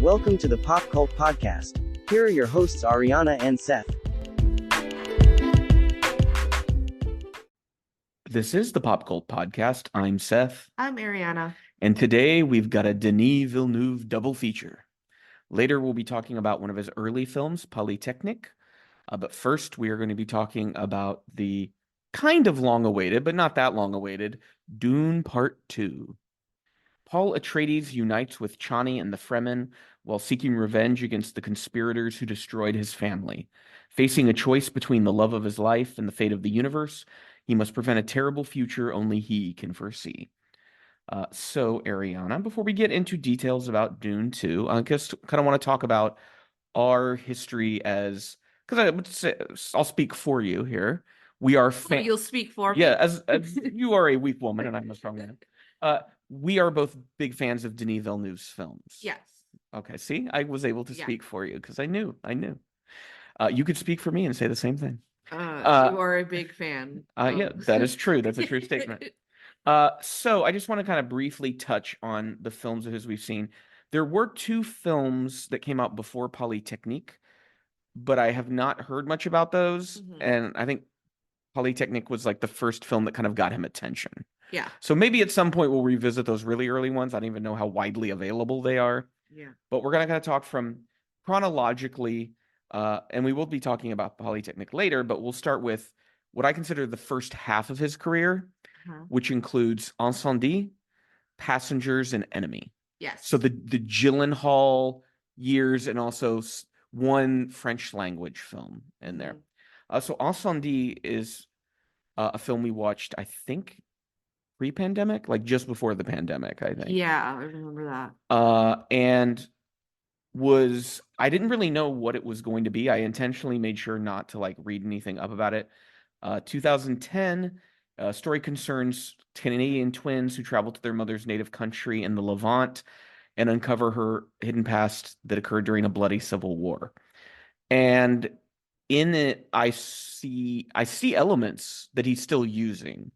Welcome to the Pop Cult Podcast. Here are your hosts Ariana and Seth. This is the Pop Cult Podcast. I'm Seth. I'm Ariana. And today we've got a Denis Villeneuve double feature. Later we'll be talking about one of his early films, Polytechnique. But first we are going to be talking about the kind of long-awaited, but not that long-awaited, Dune Part 2. Paul Atreides unites with Chani and the Fremen while seeking revenge against the conspirators who destroyed his family. Facing a choice between the love of his life and the fate of the universe, he must prevent a terrible future only he can foresee. So, Ariana, before we get into details about Dune 2, I just kind of want to talk about our history as, because I would say, I'll speak for you here. We are You'll speak for me. Yeah, as you are a weak woman and I'm a strong man. We are both big fans of Denis Villeneuve's films. Yes. Okay, see, I was able to Yeah. speak for you because I knew. You could speak for me and say the same thing. You are a big fan. Yeah, that is true. That's a true statement. So I just want to kind of briefly touch on the films of his we've seen. There were two films that came out before Polytechnique, but I have not heard much about those. Mhm. And I think Polytechnique was like the first film that kind of got him attention. Yeah. So maybe at some point we'll revisit those really early ones. I don't even know how widely available they are. Yeah. But we're going to kind of talk from chronologically, and we will be talking about Polytechnique later, but we'll start with what I consider the first half of his career, which includes Incendie, Passengers, and Enemy. Yes. So the Gyllenhaal years and also one French language film in there. So Incendie is a film we watched, I think, pre-pandemic, like just before the pandemic, I think. Yeah, I remember that. And I didn't really know what it was going to be. I intentionally made sure not to like read anything up about it. 2010, story concerns Canadian twins who travel to their mother's native country in the Levant and uncover her hidden past that occurred during a bloody civil war. And in it, I see elements that he's still using.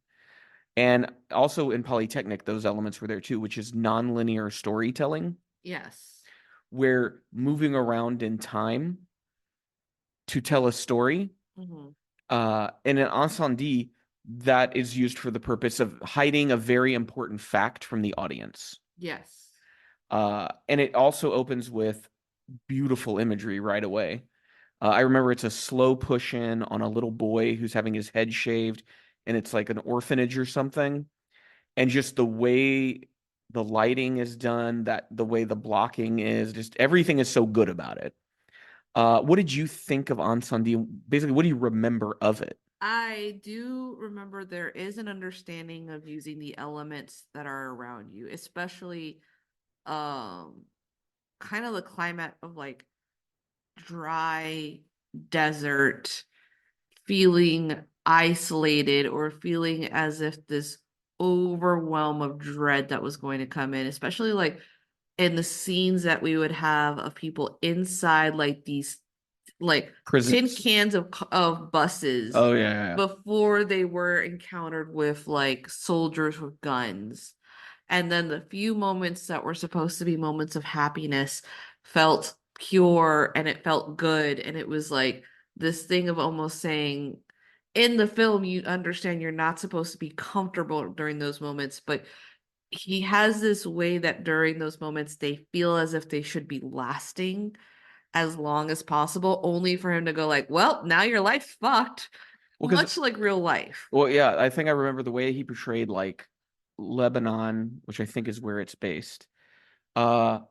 And also in Polytechnique, those elements were there too, which is nonlinear storytelling. Yes. Where moving around in time to tell a story. And in Incendie, that is used for the purpose of hiding a very important fact from the audience. Yes. And it also opens with beautiful imagery right away. I remember it's a slow push in on a little boy who's having his head shaved, and it's like an orphanage or something. And just the way the lighting is done, the way the blocking is, just everything is so good about it. What did you think of Incendie? Basically, what do you remember of it? I do remember there is an understanding of using the elements that are around you, especially kind of the climate of like dry desert, feeling isolated or feeling as if this overwhelm of dread that was going to come in, especially like in the scenes that we would have of people inside like these like Prisons. tin cans of buses. Oh yeah. Before they were encountered with like soldiers with guns. And then the few moments that were supposed to be moments of happiness felt pure and it felt good. And it was like this thing of almost saying, in the film, you understand you're not supposed to be comfortable during those moments, but he has this way that during those moments, they feel as if they should be lasting as long as possible, only for him to go like, well, now your life's fucked. Well, much like real life. Well, yeah, I think I remember the way he portrayed like Lebanon, which I think is where it's based, at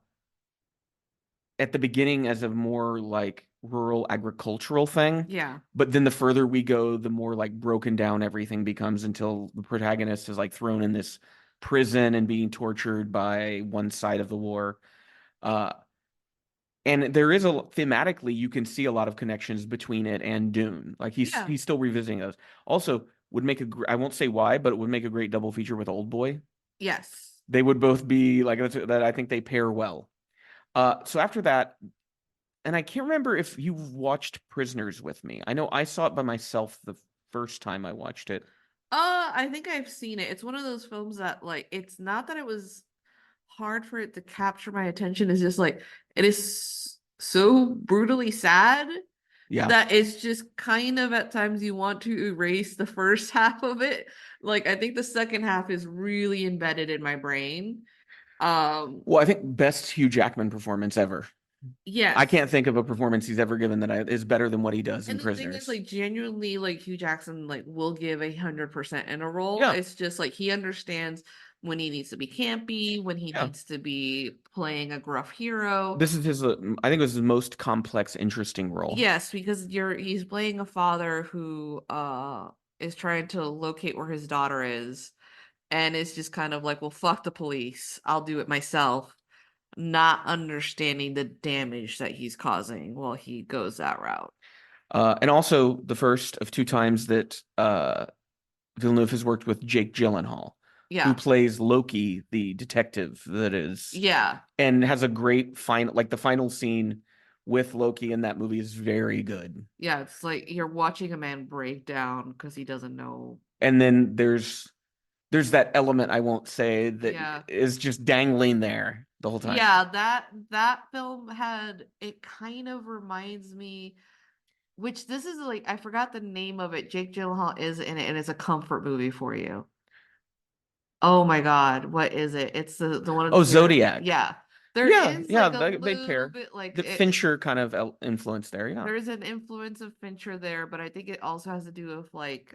the beginning as a more like rural agricultural thing. Yeah. But then the further we go, the more like broken down everything becomes until the protagonist is like thrown in this prison and being tortured by one side of the war. And there is thematically, you can see a lot of connections between it and Dune. Like he's still revisiting those. Also, would make I won't say why, but it would make a great double feature with Old Boy. Yes. They would both be like that. I think they pair well. So after that, and I can't remember if you watched Prisoners with me. I know I saw it by myself the first time I watched it. I think I've seen it. It's one of those films that like, it's not that it was hard for it to capture my attention is just like it is so brutally sad Yeah. that it's just kind of at times you want to erase the first half of it. Like I think the second half is really embedded in my brain. Well, I think best Hugh Jackman performance ever. Yes. I can't think of a performance he's ever given that is better than what he does in And the thing is, Prisoners. like, genuinely, like Hugh Jackson, like, will give 100% in a role. Yeah. It's just like he understands when he needs to be campy, when he Yeah. needs to be playing a gruff hero. This is his, I think it was his most complex, interesting role. Yes, because he's playing a father who is trying to locate where his daughter is, and it's just kind of like, well, fuck the police, I'll do it myself, not understanding the damage that he's causing while he goes that route. And also the first of two times that Villeneuve has worked with Jake Gyllenhaal, who Yeah. plays Loki, the detective that is, Yeah. and has a great final, like the final scene with Loki in that movie is very good. Yeah, it's like you're watching a man break down because he doesn't know. And then there's that element I won't say that Yeah. is just dangling there the whole time. Yeah, that film had, it kind of reminds me, which this is like, I forgot the name of it. Jake Gyllenhaal is in it, and it's a comfort movie for you. Oh my God, what is it? It's the one of Oh, the Zodiac. Yeah. There Yeah, is yeah, like a they little pair. bit like The Fincher kind of influence there, yeah. there's an influence of Fincher there, but I think it also has to do with like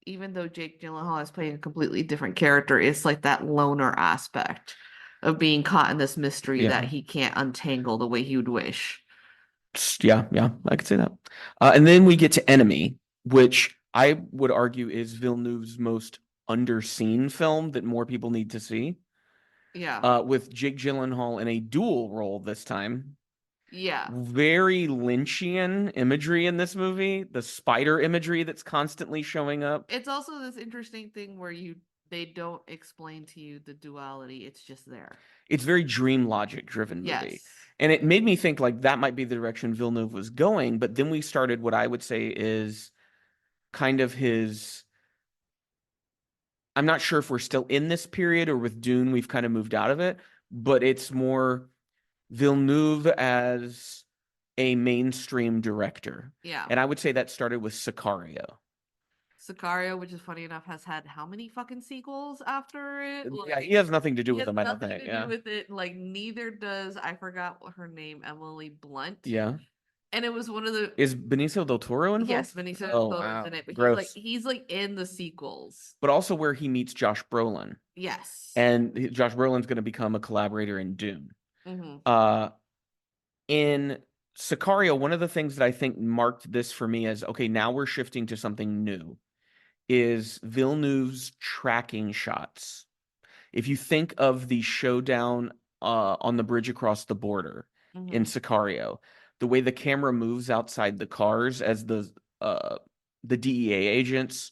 even though Jake Gyllenhaal is playing a completely different character, it's like that loner aspect of being caught in this mystery that Yeah. he can't untangle the way he would wish. Yeah, I could say that. And then we get to Enemy, which I would argue is Villeneuve's most underseen film that more people need to see. Yeah. With Jake Gyllenhaal in a dual role this time. Yeah. Very Lynchian imagery in this movie, the spider imagery that's constantly showing up. It's also this interesting thing where they don't explain to you the duality, it's just there. It's very dream logic driven movie. Yes. And it made me think like that might be the direction Villeneuve was going, but then we started what I would say is kind of his, I'm not sure if we're still in this period or with Dune we've kind of moved out of it, but it's more Villeneuve as a mainstream director. Yeah. And I would say that started with Sicario. Sicario, which is funny enough, has had how many fucking sequels after it? Yeah, Like, he has nothing to do he with has them, I don't nothing think. to Yeah. do with it. Like, neither does, I forgot what her name, Emily Blunt. Yeah. And it was one of the Is Benicio del Toro involved? Yes, Benicio del Oh, Toro's wow. in it, but Gross. he's like in the sequels. But also where he meets Josh Brolin. Yes. And Josh Brolin's going to become a collaborator in Dune. Mhm. In Sicario, one of the things that I think marked this for me as, okay, now we're shifting to something new, is Villeneuve's tracking shots. If you think of the showdown on the bridge across the border in Mhm. Sicario, the way the camera moves outside the cars as the DEA agents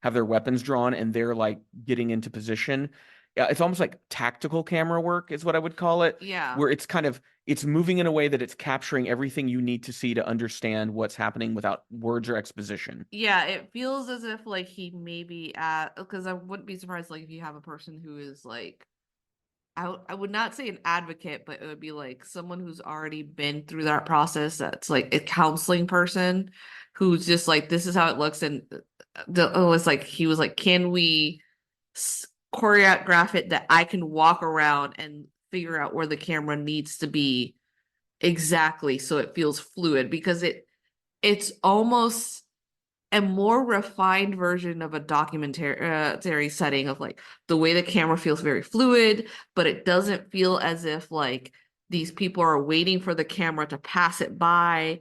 have their weapons drawn and they're like getting into position. Yeah, it's almost like tactical camera work is what I would call it. Yeah. Where it's kind of it's moving in a way that it's capturing everything you need to see to understand what's happening without words or exposition. Yeah, it feels as if like he maybe at because I wouldn't be surprised like if you have a person who is like I would not say an advocate, but it would be like someone who's already been through that process. That's like a counseling person who's just like, this is how it looks. And it's like, he was like, can we choreograph it that I can walk around and figure out where the camera needs to be exactly so it feels fluid because it's almost a more refined version of a documentary setting of like the way the camera feels very fluid, but it doesn't feel as if like these people are waiting for the camera to pass it by.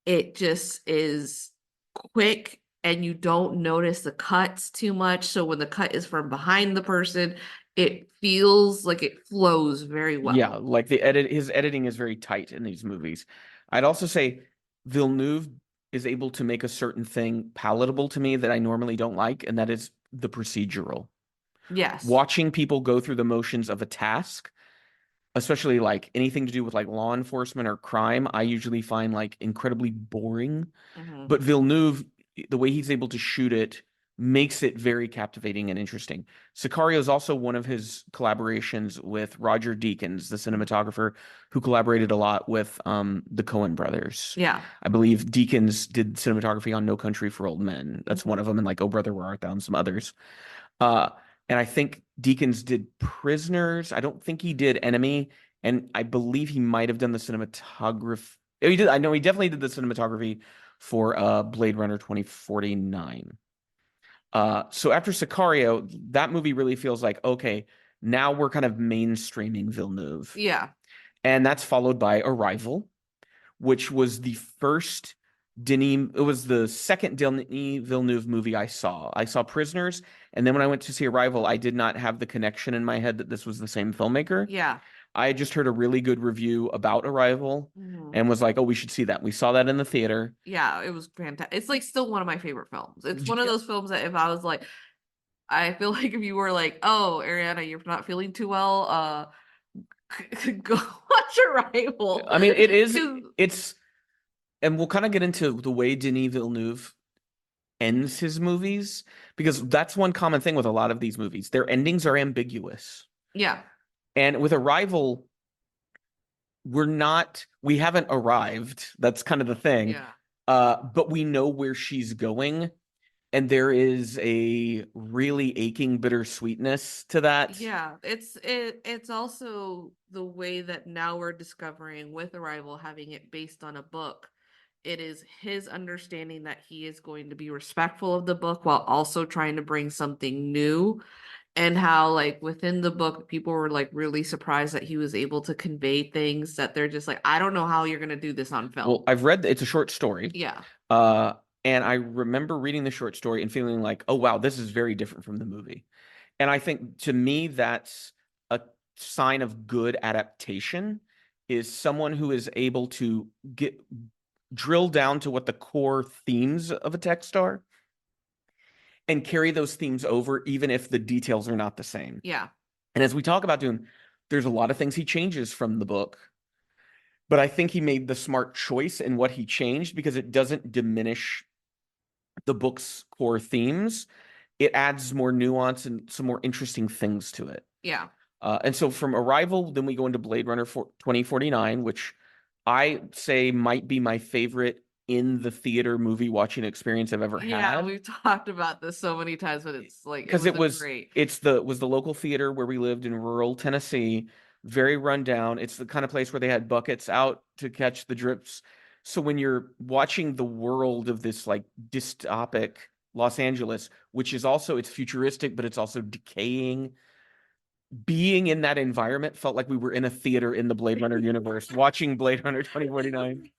It just is quick and you don't notice the cuts too much. So when the cut is from behind the person, it feels like it flows very well. Yeah, like his editing is very tight in these movies. I'd also say Villeneuve is able to make a certain thing palatable to me that I normally don't like, and that is the procedural. Yes. Watching people go through the motions of a task, especially like anything to do with like law enforcement or crime, I usually find like incredibly boring. Mhm. But Villeneuve, the way he's able to shoot it makes it very captivating and interesting. Sicario is also one of his collaborations with Roger Deakins, the cinematographer who collaborated a lot with the Coen brothers. Yeah. I believe Deakins did cinematography on No Country for Old Men. That's one of them, and like Oh Brother Where Art Thou and some others. Uh, and I think Deakins did Prisoners. I don't think he did Enemy, and I believe he might have done the cinematography. Oh, he did. I know he definitely did the cinematography for Blade Runner 2049. So after Sicario, that movie really feels like, okay, now we're kind of mainstreaming Villeneuve. Yeah. And that's followed by Arrival, which was the first it was the second Denis Villeneuve movie I saw. I saw Prisoners, and then when I went to see Arrival, I did not have the connection in my head that this was the same filmmaker. Yeah. I had just heard a really good review about Arrival and was like, oh, we should see that. We saw that in the theater. Yeah, it was fantastic. It's like still one of my favorite films. It's one of those films that if I was like, I feel like if you were like, oh, Ariana, you're not feeling too well, go watch Arrival. I mean, it's, and we'll kind of get into the way Denis Villeneuve ends his movies, because that's one common thing with a lot of these movies. Their endings are ambiguous. Yeah. And with Arrival, we haven't arrived. That's kind of the thing. Yeah. But we know where she's going. And there is a really aching bittersweetness to that. Yeah, it's also the way that now we're discovering with Arrival, having it based on a book. It is his understanding that he is going to be respectful of the book while also trying to bring something new. And how like within the book, people were like really surprised that he was able to convey things that they're just like, I don't know how you're gonna do this on film. Well, I've read it's a short story. Yeah. And I remember reading the short story and feeling like, oh wow, this is very different from the movie. And I think to me that's a sign of good adaptation, is someone who is able to drill down to what the core themes of a text are and carry those themes over even if the details are not the same. Yeah. And as we talk about Dune, there's a lot of things he changes from the book. But I think he made the smart choice in what he changed, because it doesn't diminish the book's core themes. It adds more nuance and some more interesting things to it. Yeah. And so from Arrival, then we go into Blade Runner 2049, which I say might be my favorite in the theater movie watching experience I've ever Yeah, had. we've talked about this so many times, but it's like Because it was great. It's the local theater where we lived in rural Tennessee, very run down. It's the kind of place where they had buckets out to catch the drips. So when you're watching the world of this like dystopic Los Angeles, which is also, it's futuristic, but it's also decaying, being in that environment felt like we were in a theater in the Blade Runner universe, watching Blade Runner 2049.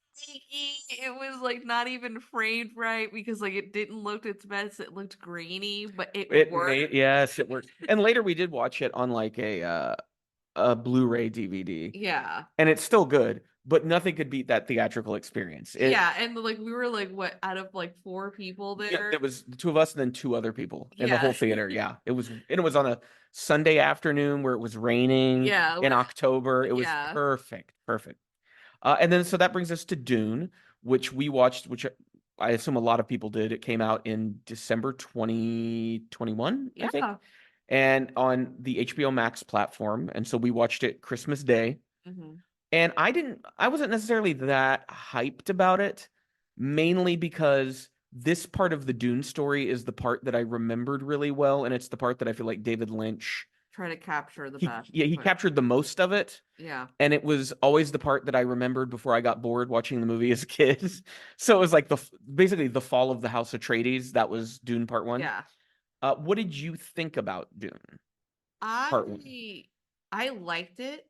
It was like not even framed right because like it didn't look its best. It looked grainy, but it worked. Yes, it worked. And later we did watch it on like a Blu-ray DVD. Yeah. And it's still good, but nothing could beat that theatrical experience. Yeah, and like we were like what out of like 4 people there? It was the two of us and then 2 other people in the Yeah. whole theater. Yeah. It was on a Sunday afternoon where it was raining Yeah. in October. It was Yeah. perfect. And then so that brings us to Dune, which we watched, which I assume a lot of people did. It came out in December 2021, I think. Yeah. And on the HBO Max platform. And so we watched it Christmas Day. Mhm. And I wasn't necessarily that hyped about it, mainly because this part of the Dune story is the part that I remembered really well. And it's the part that I feel like David Lynch, Try to capture the he, best. yeah, he part. captured the most of it. Yeah. And it was always the part that I remembered before I got bored watching the movie as a kid. So it was like basically the fall of the House Atreides. That was Dune Part 1. Yeah. What did you think about Dune Part 1? I liked it.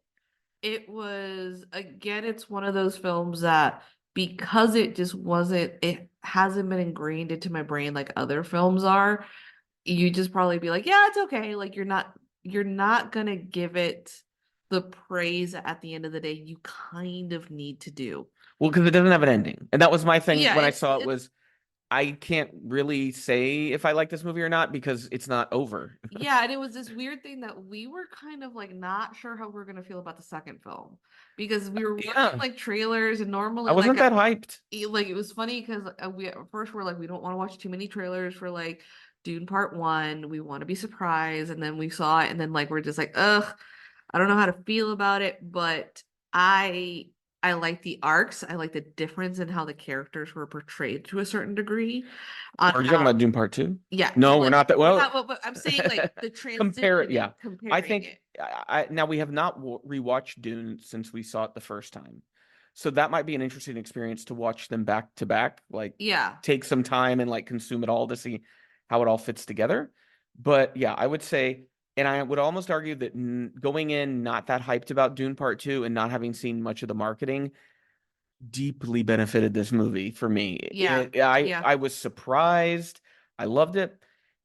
It was again, it's one of those films that because it just wasn't, it hasn't been ingrained into my brain like other films are, you just probably be like, yeah, it's okay. Like you're not gonna give it the praise at the end of the day you kind of need to do. Well, because it doesn't have an ending. And that was my thing Yeah, when I saw it was, I can't really say if I like this movie or not because it's not over. yeah, and it was this weird thing that we were kind of like not sure how we are gonna feel about the second film because we were watching like trailers and normally I wasn't like that hyped. like it was funny because we at first were like we don't want to watch too many trailers for like Dune Part 1. We want to be surprised. And then we saw it, and then like we're just like, ugh, I don't know how to feel about it. But I like the arcs. I like the difference in how the characters were portrayed to a certain degree. On Are you talking how, about Dune Part 2? yeah, No, so we're like not that we're well. not, but I'm saying like the Compare it, yeah. transitioning, I comparing think it. now we have not rewatched Dune since we saw it the first time. So that might be an interesting experience to watch them back to back, like Yeah. take some time and like consume it all to see how it all fits together. But yeah, I would say, and I would almost argue that going in not that hyped about Dune Part 2 and not having seen much of the marketing deeply benefited this movie for me. Yeah. Yeah. I was surprised. I loved it.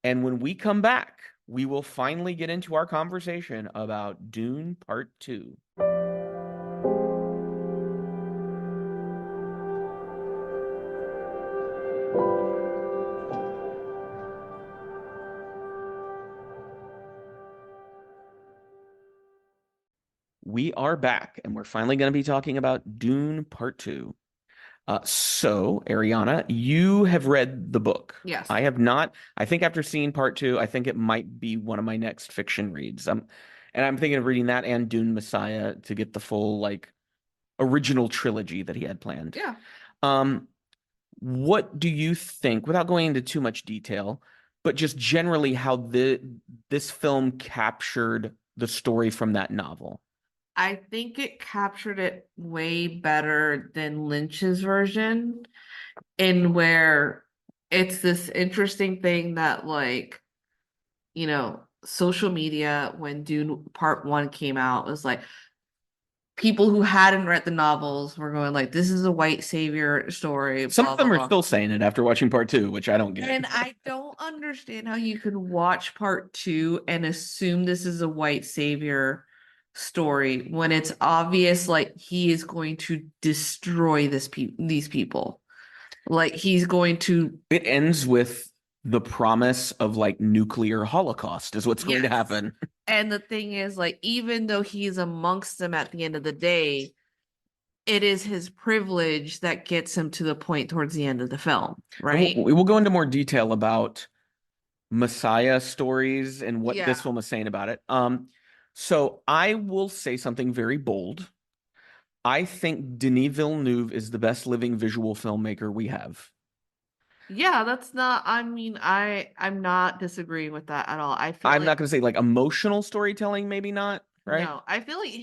And when we come back, we will finally get into our conversation about Dune Part 2. We are back, and we're finally going to be talking about Dune Part 2. So, Ariana, you have read the book. Yes. I have not. I think after seeing Part 2, I think it might be one of my next fiction reads. And I'm thinking of reading that and Dune Messiah to get the full, like, original trilogy that he had planned. Yeah. What do you think, without going into too much detail, but just generally how this film captured the story from that novel? I think it captured it way better than Lynch's version, in where it's this interesting thing that, like, social media, when Dune Part 1 came out, was like people who hadn't read the novels were going like, this is a white savior story, Some blah, of them blah, are blah. still saying it after watching Part 2, which I don't get. And I don't understand how you can watch Part 2 and assume this is a white savior story when it's obvious like he is going to destroy these people. Like he's going to. It ends with the promise of like nuclear holocaust is what's going to Yes. happen. And the thing is, like, even though he's amongst them at the end of the day, it is his privilege that gets him to the point towards the end of the film, right? We will go into more detail about Messiah stories and what this Yeah. film is saying about it. So I will say something very bold. I think Denis Villeneuve is the best living visual filmmaker we have. Yeah, that's not, I mean, I'm not disagreeing with that at all. I feel I'm like, not going to say like emotional storytelling, maybe not, right? no, I feel like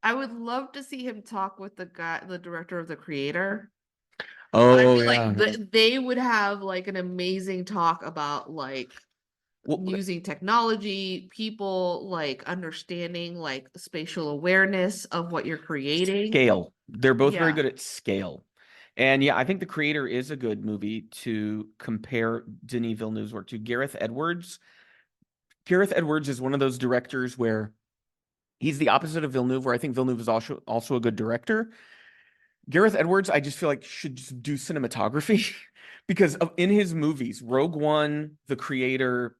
I would love to see him talk with the director of The Creator. I Oh, feel yeah. like they would have like an amazing talk about like Well, using technology, people like understanding like spatial awareness of what you're creating. scale. They're both very Yeah. good at scale. And yeah, I think The Creator is a good movie to compare Denis Villeneuve's work to. Gareth Edwards. Gareth Edwards is one of those directors where he's the opposite of Villeneuve, where I think Villeneuve is also a good director. Gareth Edwards, I just feel like should just do cinematography because in his movies, Rogue One, The Creator,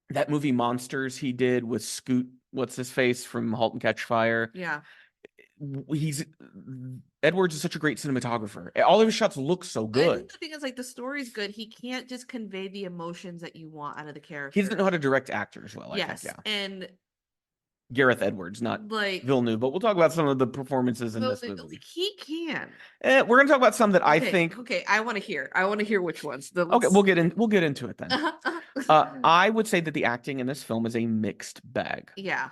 that movie Monsters he did with Scoot, what's his face from *Halt and Catch Fire*. Yeah. He's Edwards is such a great cinematographer. All of his shots look so I think good. the thing is like the story's good. He can't just convey the emotions that you want out of the character. He doesn't know how to direct actors well, I Yes. think, yeah. And Gareth Edwards, not like Villeneuve, but we'll talk about some of the performances in this movie. he can. We're gonna talk about some that I think. Okay, I want to hear. I want to hear which ones. Okay, we'll get into it then. Uh-huh. I would say that the acting in this film is a mixed bag. Yeah.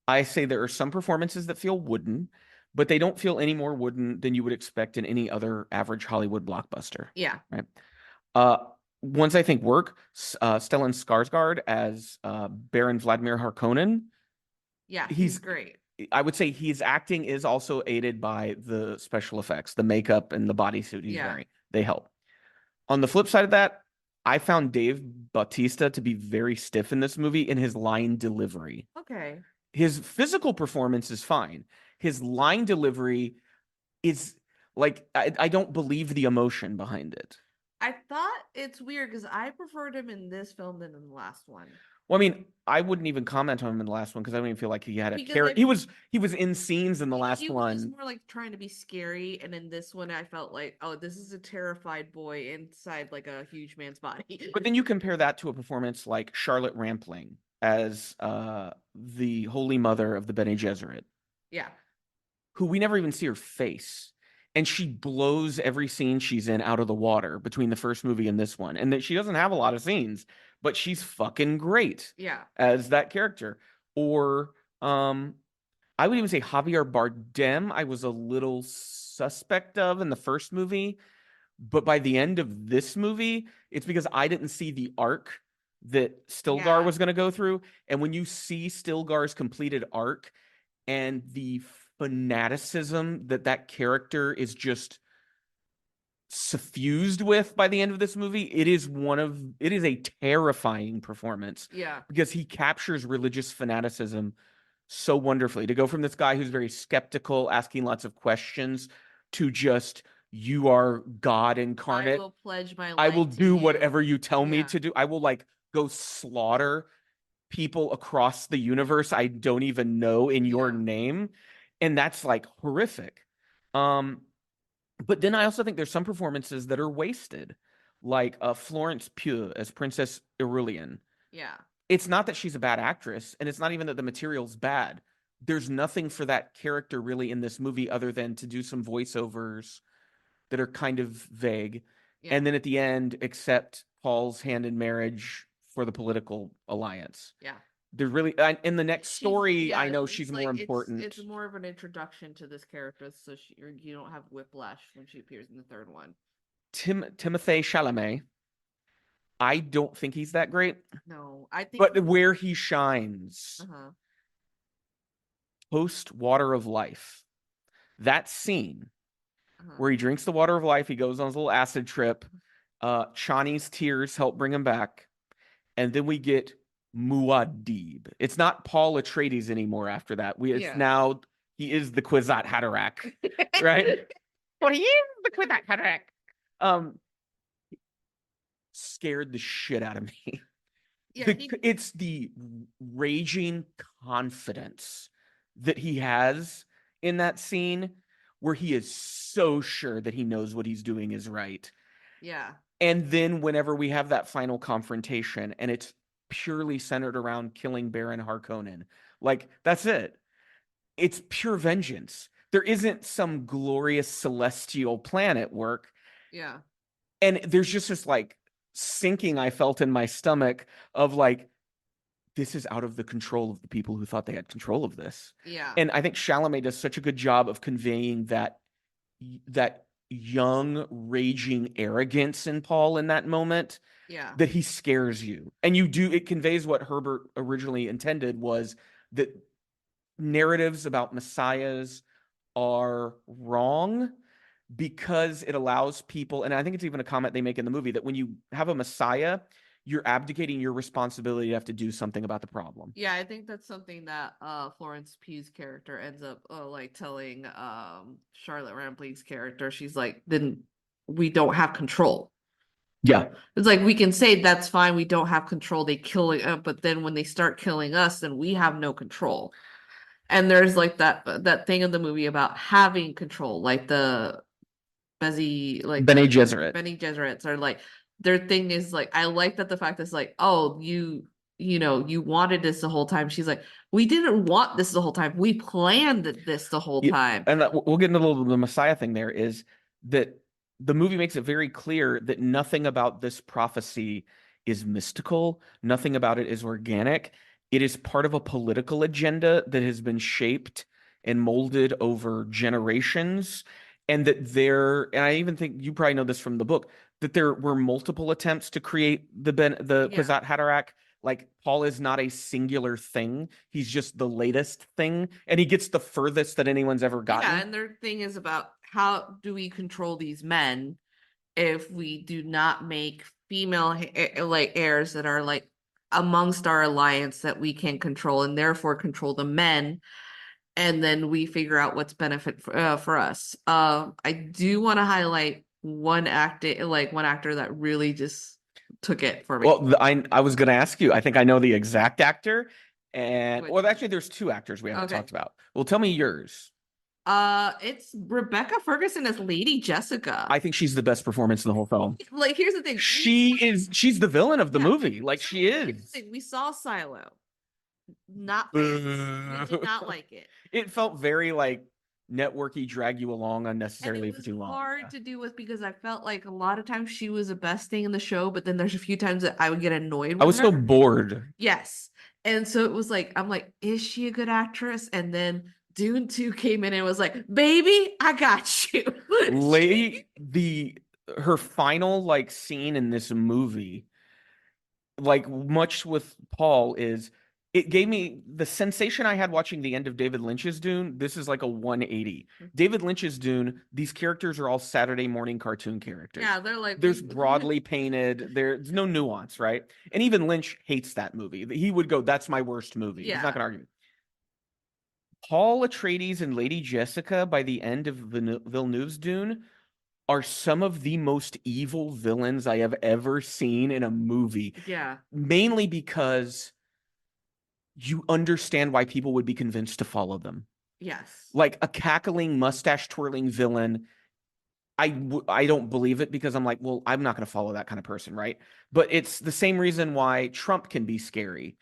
I say there are some performances that feel wooden, but they don't feel any more wooden than you would expect in any other average Hollywood blockbuster. Yeah. Right. Ones I think work, Stellan Skarsgård as Baron Vladimir Harkonnen. Yeah, he's great. I would say his acting is also aided by the special effects, the makeup and the bodysuit he's wearing. They help. On the flip side of that, I found Dave Bautista to be very stiff in this movie in his line delivery. Okay. His physical performance is fine. His line delivery is like, I don't believe the emotion behind it. I thought it's weird because I preferred him in this film than in the last one. Well, I mean, I wouldn't even comment on him in the last one because I don't even feel like he had a Because character. He was in scenes in the last he was one. just more like trying to be scary, and in this one, I felt like, oh, this is a terrified boy inside like a huge man's body. But then you compare that to a performance like Charlotte Rampling as the Holy Mother of the Bene Gesserit, Yeah, who we never even see her face. And she blows every scene she's in out of the water between the first movie and this one. And that she doesn't have a lot of scenes, but she's fucking great yeah, as that character. Or I would even say Javier Bardem, I was a little suspect of in the first movie. But by the end of this movie, it's because I didn't see the arc that Stilgar yeah, was going to go through. And when you see Stilgar's completed arc and the fanaticism that that character is just suffused with by the end of this movie, it is a terrifying performance yeah, because he captures religious fanaticism so wonderfully. To go from this guy who's very skeptical, asking lots of questions, to just, you are God I incarnate. will pledge my I will life to do you. whatever you tell me Yeah, to do. I will like go slaughter people across the universe I don't even know in your Yeah. name. And that's like horrific. But then I also think there's some performances that are wasted, like Florence Pugh as Princess Irulian. yeah, It's not that she's a bad actress, and it's not even that the material's bad. There's nothing for that character really in this movie other than to do some voiceovers that are kind of vague. yeah. And then at the end, accept Paul's hand in marriage for the political alliance. Yeah. They're really in the next story. I know she's more important. It's more of an introduction to this character, so you don't have whiplash when she appears in the third one. Timothée Chalamet. I don't think he's that great, No, I think. but where he shines, Uh-huh. post Water of Life, that scene Uh-huh. where he drinks the water of life, he goes on his little acid trip. Chani's tears help bring him back, and then we get Muad'Dib. It's not Paul Atreides anymore. After that, it's Yeah. now he is the Kwisatz Haderach, right? Well, he is the Kwisatz Haderach. Scared the shit out of me. Yeah, It's the raging confidence that he has in that scene where he is so sure that he knows what he's doing is right. yeah, And then whenever we have that final confrontation and it's purely centered around killing Baron Harkonnen, like that's it. It's pure vengeance. There isn't some glorious celestial plan at work. yeah, And there's just this like sinking I felt in my stomach of like, this is out of the control of the people who thought they had control of this. yeah, And I think Chalamet does such a good job of conveying that young, raging arrogance in Paul in that moment yeah, that he scares you. And it conveys what Herbert originally intended, was that narratives about messiahs are wrong because it allows people, and I think it's even a comment they make in the movie, that when you have a messiah, you're abdicating your responsibility to have to do something about the problem. yeah. I think that's something that Florence Pugh's character ends up like telling Charlotte Rampling's character. She's like, then we don't have control. Yeah. It's like we can say that's fine, we don't have control. They kill it, but then when they start killing us, then we have no control. And there's like that thing in the movie about having control, like the Bene Gesserit. Bene Gesserits are like, their thing is like, I like that the fact is like, oh, you wanted this the whole time. She's like, we didn't want this the whole time. We planned this the whole time. And we'll get into a little of the Messiah thing there, is that the movie makes it very clear that nothing about this prophecy is mystical. Nothing about it is organic. It is part of a political agenda that has been shaped and molded over generations. And and I even think you probably know this from the book, that there were multiple attempts to create the Kwisatz Haderach. Like, Paul is not a singular thing. He's just the latest thing. And he gets the furthest that anyone's ever gotten. Yeah, and their thing is about how do we control these men if we do not make female like heirs that are like amongst our alliance that we can control, and therefore control the men, and then we figure out what's benefit for us. I do want to highlight one actor that really just took it for me. Well, I was going to ask you. I think I know the exact actor, and Which well, one? actually, there's two actors we haven't Okay. talked about. Well, tell me yours. It's Rebecca Ferguson as Lady Jessica. I think she's the best performance in the whole film. Like, here's the thing. She's the villain of the Yeah. movie. Like, So, she here's the is. thing. We saw Silo. Not fans. We did not like it. It felt very like networky, drag you along And unnecessarily it for was too long. hard Yeah. to do with because I felt like a lot of times she was the best thing in the show, but then there's a few times that I would get annoyed with I was her. so bored. Yes. And so it was like, I'm like, is she a good actress? And then Dune 2 came in and was like, baby, I got you. Her final like scene in this movie, like much with Paul, is it gave me the sensation I had watching the end of David Lynch's Dune. This is like a 180. David Lynch's Dune, these characters are all Saturday morning cartoon characters. Yeah, they're like, there's broadly painted, there's no nuance, right? And even Lynch hates that movie. He would go, that's my worst movie. He's not gonna argue. Paul Atreides and Lady Jessica by the end of Villeneuve's Dune are some of the most evil villains I have ever seen in a movie. Yeah. Mainly because you understand why people would be convinced to follow them. Yes. Like a cackling, mustache twirling villain. I don't believe it because I'm like, well, I'm not going to follow that kind of person, right? But it's the same reason why Trump can be scary,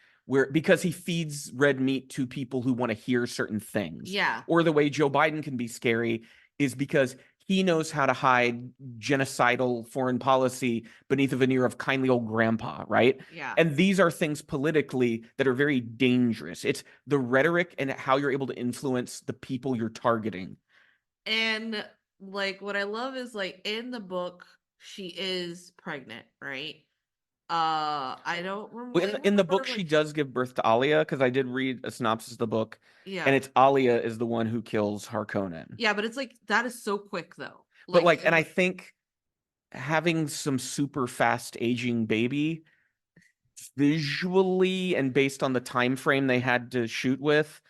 because he feeds red meat to people who want to hear certain things. Yeah. Or the way Joe Biden can be scary is because he knows how to hide genocidal foreign policy beneath a veneer of kindly old grandpa, right? Yeah. And these are things politically that are very dangerous. It's the rhetoric and how you're able to influence the people you're targeting. And like what I love is like in the book, she is pregnant, right? I don't remember. In the book, she does give birth to Alia because I did read a synopsis of the book. Yeah. And it's Alia is the one who kills Harkonnen. Yeah, but it's like that is so quick though. But like, and I think having some super fast aging baby visually and based on the time frame they had to shoot with,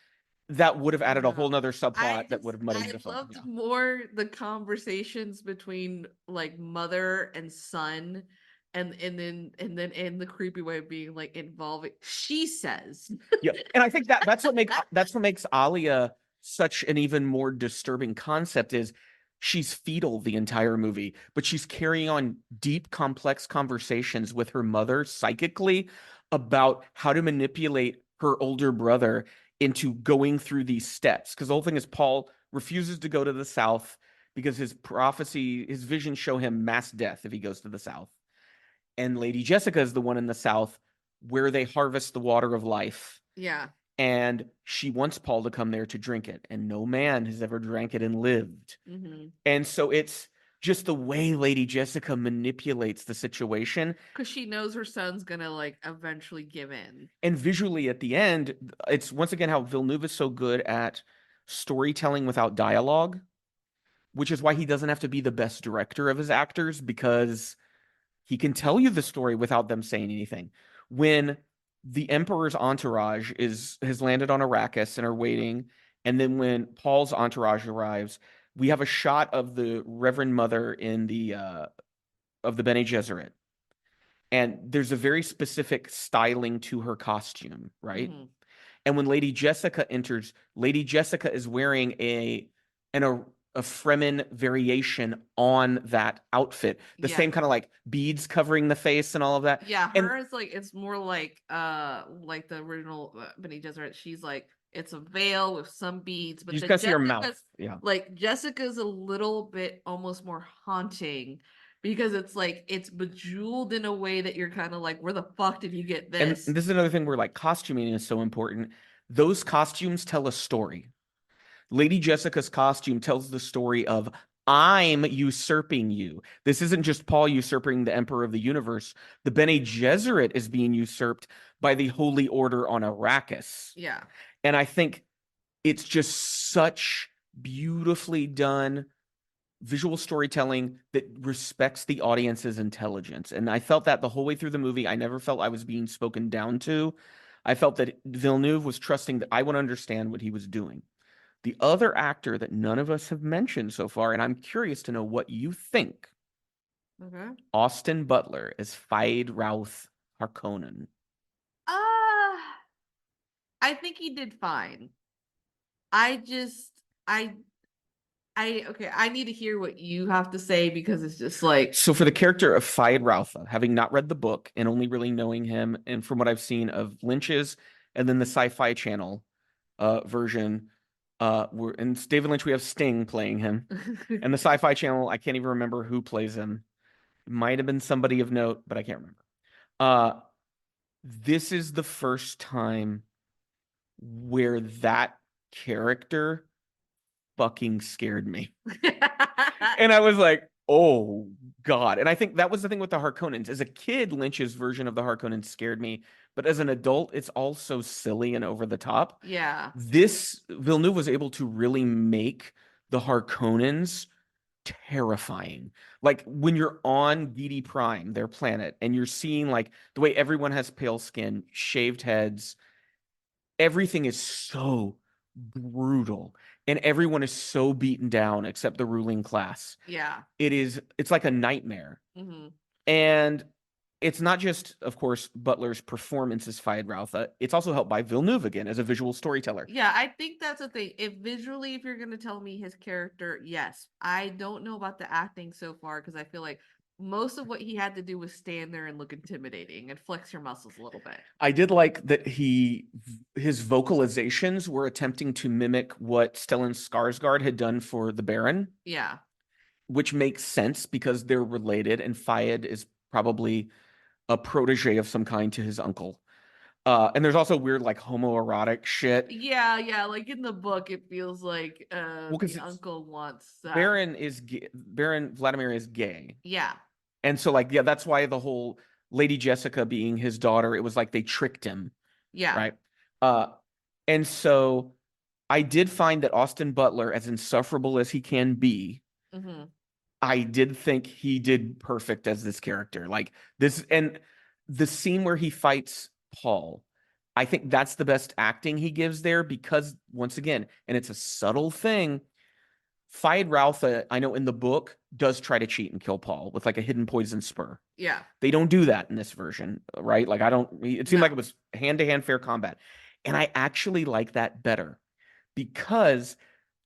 that would have added a whole nother subplot that would have muddied the film. I loved more the conversations between like mother and son, and then in the creepy way of being like involving. She says, yeah, and I think that's what makes Alia such an even more disturbing concept is she's fetal the entire movie, but she's carrying on deep, complex conversations with her mother psychically about how to manipulate her older brother into going through these steps. Because the whole thing is Paul refuses to go to the South because his visions show him mass death if he goes to the South. And Lady Jessica is the one in the South where they harvest the water of life. Yeah. And she wants Paul to come there to drink it. And no man has ever drank it and lived. Mm-hmm. And so it's just the way Lady Jessica manipulates the situation. Because she knows her son's going to like eventually give in. And visually at the end, it's once again how Villeneuve is so good at storytelling without dialogue, which is why he doesn't have to be the best director of his actors because he can tell you the story without them saying anything. When the Emperor's entourage has landed on Arrakis and are waiting, and then when Paul's entourage arrives, we have a shot of the Reverend Mother in the of the Bene Gesserit. And there's a very specific styling to her costume, right? Mm-hmm. And when Lady Jessica enters, Lady Jessica is wearing a Fremen variation on that outfit. The same kind of like beads covering the face and all of that. Yeah, hers like it's more like the original Bene Gesserit. She's like it's a veil with some beads, but you just gotta see her mouth. Yeah, like Jessica's a little bit almost more haunting because it's like it's bejeweled in a way that you're kind of like, where the fuck did you get this? And this is another thing where like costuming is so important. Those costumes tell a story. Lady Jessica's costume tells the story of I'm usurping you. This isn't just Paul usurping the Emperor of the Universe. The Bene Gesserit is being usurped by the Holy Order on Arrakis. Yeah. And I think it's just such beautifully done visual storytelling that respects the audience's intelligence. And I felt that the whole way through the movie. I never felt I was being spoken down to. I felt that Villeneuve was trusting that I would understand what he was doing. The other actor that none of us have mentioned so far, and I'm curious to know what you think, Okay. Austin Butler as Fide Routh Harkonnen. Uh, I think he did fine. I just okay, I need to hear what you have to say because it's just like So for the character of Fide Routha, having not read the book and only really knowing him, and from what I've seen of Lynch's and then the Sci-Fi Channel version, and David Lynch, we have Sting playing him, and the Sci-Fi Channel, I can't even remember who plays him. It might have been somebody of note, but I can't remember. This is the first time where that character fucking scared me. And I was like, oh God. And I think that was the thing with the Harkonnens. As a kid, Lynch's version of the Harkonnens scared me. But as an adult, it's all so silly and over the top. Yeah. This Villeneuve was able to really make the Harkonnens terrifying. Like when you're on DD Prime, their planet, and you're seeing like the way everyone has pale skin, shaved heads, everything is so brutal and everyone is so beaten down except the ruling class. Yeah. It's like a nightmare. Mm-hmm. And it's not just, of course, Butler's performance as Fayed Routha. It's also helped by Villeneuve again as a visual storyteller. Yeah, I think that's the thing. If you're gonna tell me his character, yes. I don't know about the acting so far because I feel like most of what he had to do was stand there and look intimidating and flex your muscles a little bit. I did like that his vocalizations were attempting to mimic what Stellan Skarsgård had done for the Baron. Yeah. Which makes sense because they're related, and Fayed is probably a protege of some kind to his uncle. And there's also weird like homoerotic shit. Yeah. Like in the book, it feels like because the uncle wants Baron Vladimir is gay. Yeah. And so like, yeah, that's why the whole Lady Jessica being his daughter, it was like they tricked him. Yeah. Right. And so I did find that Austin Butler, as insufferable as he can be, Mm-hmm. I did think he did perfect as this character. Like this, and the scene where he fights Paul, I think that's the best acting he gives there because, once again, and it's a subtle thing, Fayed Routha, I know in the book, does try to cheat and kill Paul with like a hidden poison spur. Yeah. They don't do that in this version, right? Like, it seemed like it was hand-to-hand fair combat. And I actually like that better because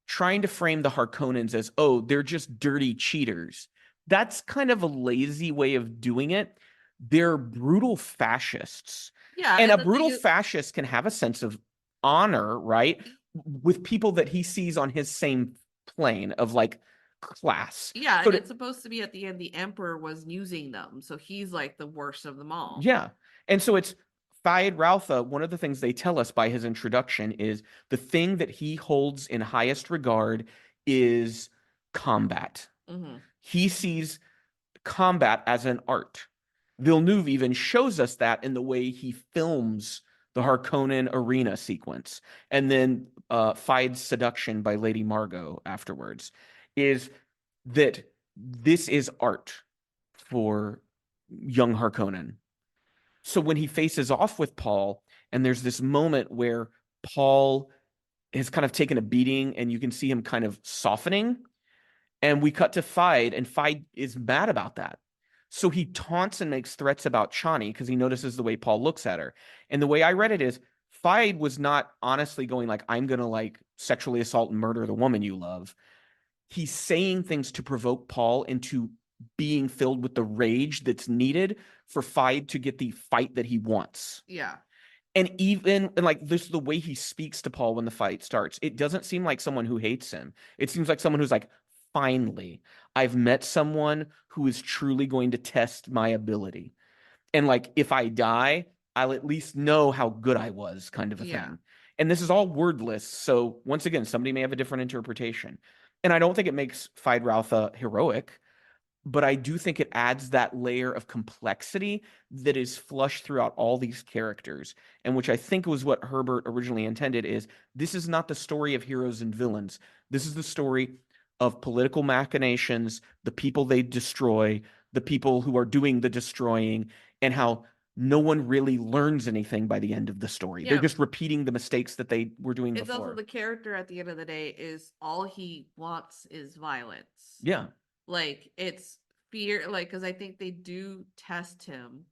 trying to frame the Harkonnens as, oh, they're just dirty cheaters. That's kind of a lazy way of doing it. They're brutal fascists. Yeah. And a brutal fascist can have a sense of honor, right? With people that he sees on his same plane of like class. Yeah, So and it's supposed to be at the end the emperor was using them, so he's like the worst of them all. Yeah. And so it's Fayed Routha, one of the things they tell us by his introduction is the thing that he holds in highest regard is combat. Mm-hmm. He sees combat as an art. Villeneuve even shows us that in the way he films the Harkonnen arena sequence. And then Faye's seduction by Lady Margot afterwards is that this is art for young Harkonnen. So when he faces off with Paul, and there's this moment where Paul has kind of taken a beating and you can see him kind of softening, and we cut to Fide, and Fide is mad about that. So he taunts and makes threats about Chani because he notices the way Paul looks at her. And the way I read it is Fide was not honestly going like, I'm going to like sexually assault and murder the woman you love. He's saying things to provoke Paul into being filled with the rage that's needed for Fide to get the fight that he wants. Yeah. And like this, the way he speaks to Paul when the fight starts, it doesn't seem like someone who hates him. It seems like someone who's like, finally, I've met someone who is truly going to test my ability. And like, if I die, I'll at least know how good I was, kind of a thing. And this is all wordless. So once again, somebody may have a different interpretation. And I don't think it makes Fayed Routha heroic, but I do think it adds that layer of complexity that is flushed throughout all these characters, and which I think was what Herbert originally intended is this is not the story of heroes and villains. This is the story of political machinations, the people they destroy, the people who are doing the destroying, and how no one really learns anything by the end of the story. They're just repeating the mistakes that they were doing before. It's also the character at the end of the day is all he wants is violence. Yeah. Like it's fear, like, because I think they do test him,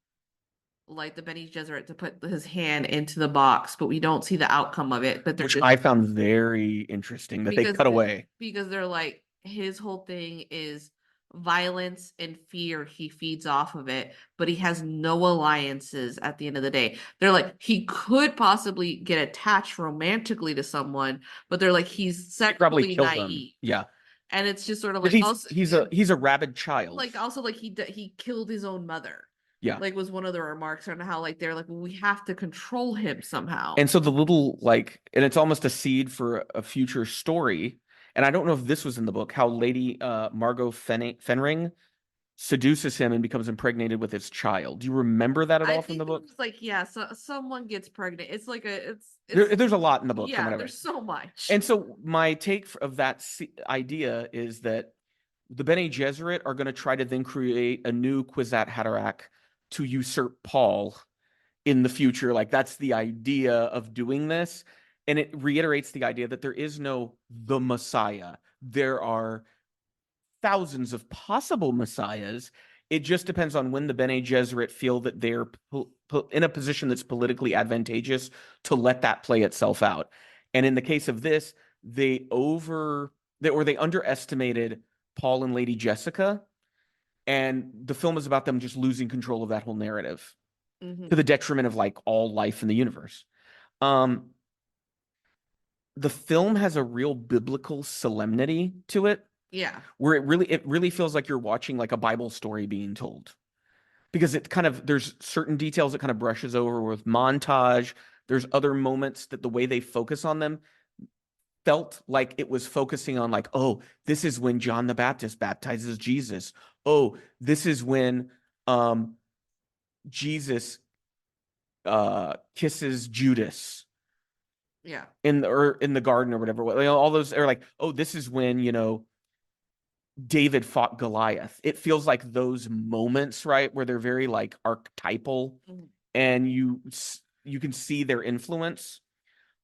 like the Bene Gesserit, to put his hand into the box, but we don't see the outcome of it. But they're Which just I found very interesting that they because cut away. because they're like his whole thing is violence and fear. He feeds off of it, but he has no alliances at the end of the day. They're like he could possibly get attached romantically to someone, but they're like he's He'd probably sexually kill them. naive. Yeah. And it's just sort of But like also he's a rabid child. like also like he killed his own mother. Yeah. Like was one of the remarks on how like they're like, well, we have to control him somehow. And so the little like, and it's almost a seed for a future story. And I don't know if this was in the book, how Lady Margot Fenring seduces him and becomes impregnated with his child. Do you remember that at all from the book? It was like, yeah, so someone gets pregnant. It's like There's a lot in the book from yeah, what I read. there's so much. And so my take of that idea is that the Bene Gesserit are going to try to then create a new Kwisatz Haderach to usurp Paul in the future. Like that's the idea of doing this. And it reiterates the idea that there is no the Messiah. There are thousands of possible messiahs. It just depends on when the Bene Gesserit feel that they're in a position that's politically advantageous to let that play itself out. And in the case of this, they underestimated Paul and Lady Jessica, and the film is about them just losing control of that whole narrative to the detriment of like all life in the universe. The film has a real biblical solemnity to it. Yeah. Where it really feels like you're watching like a Bible story being told. Because it kind of there's certain details it kind of brushes over with montage. There's other moments that the way they focus on them felt like it was focusing on like, oh, this is when John the Baptist baptizes Jesus. Oh, this is when Jesus kisses Judas. Yeah. In the garden or whatever. All those are like, oh, this is when, David fought Goliath. It feels like those moments, right, where they're very like archetypal, and you can see their influence.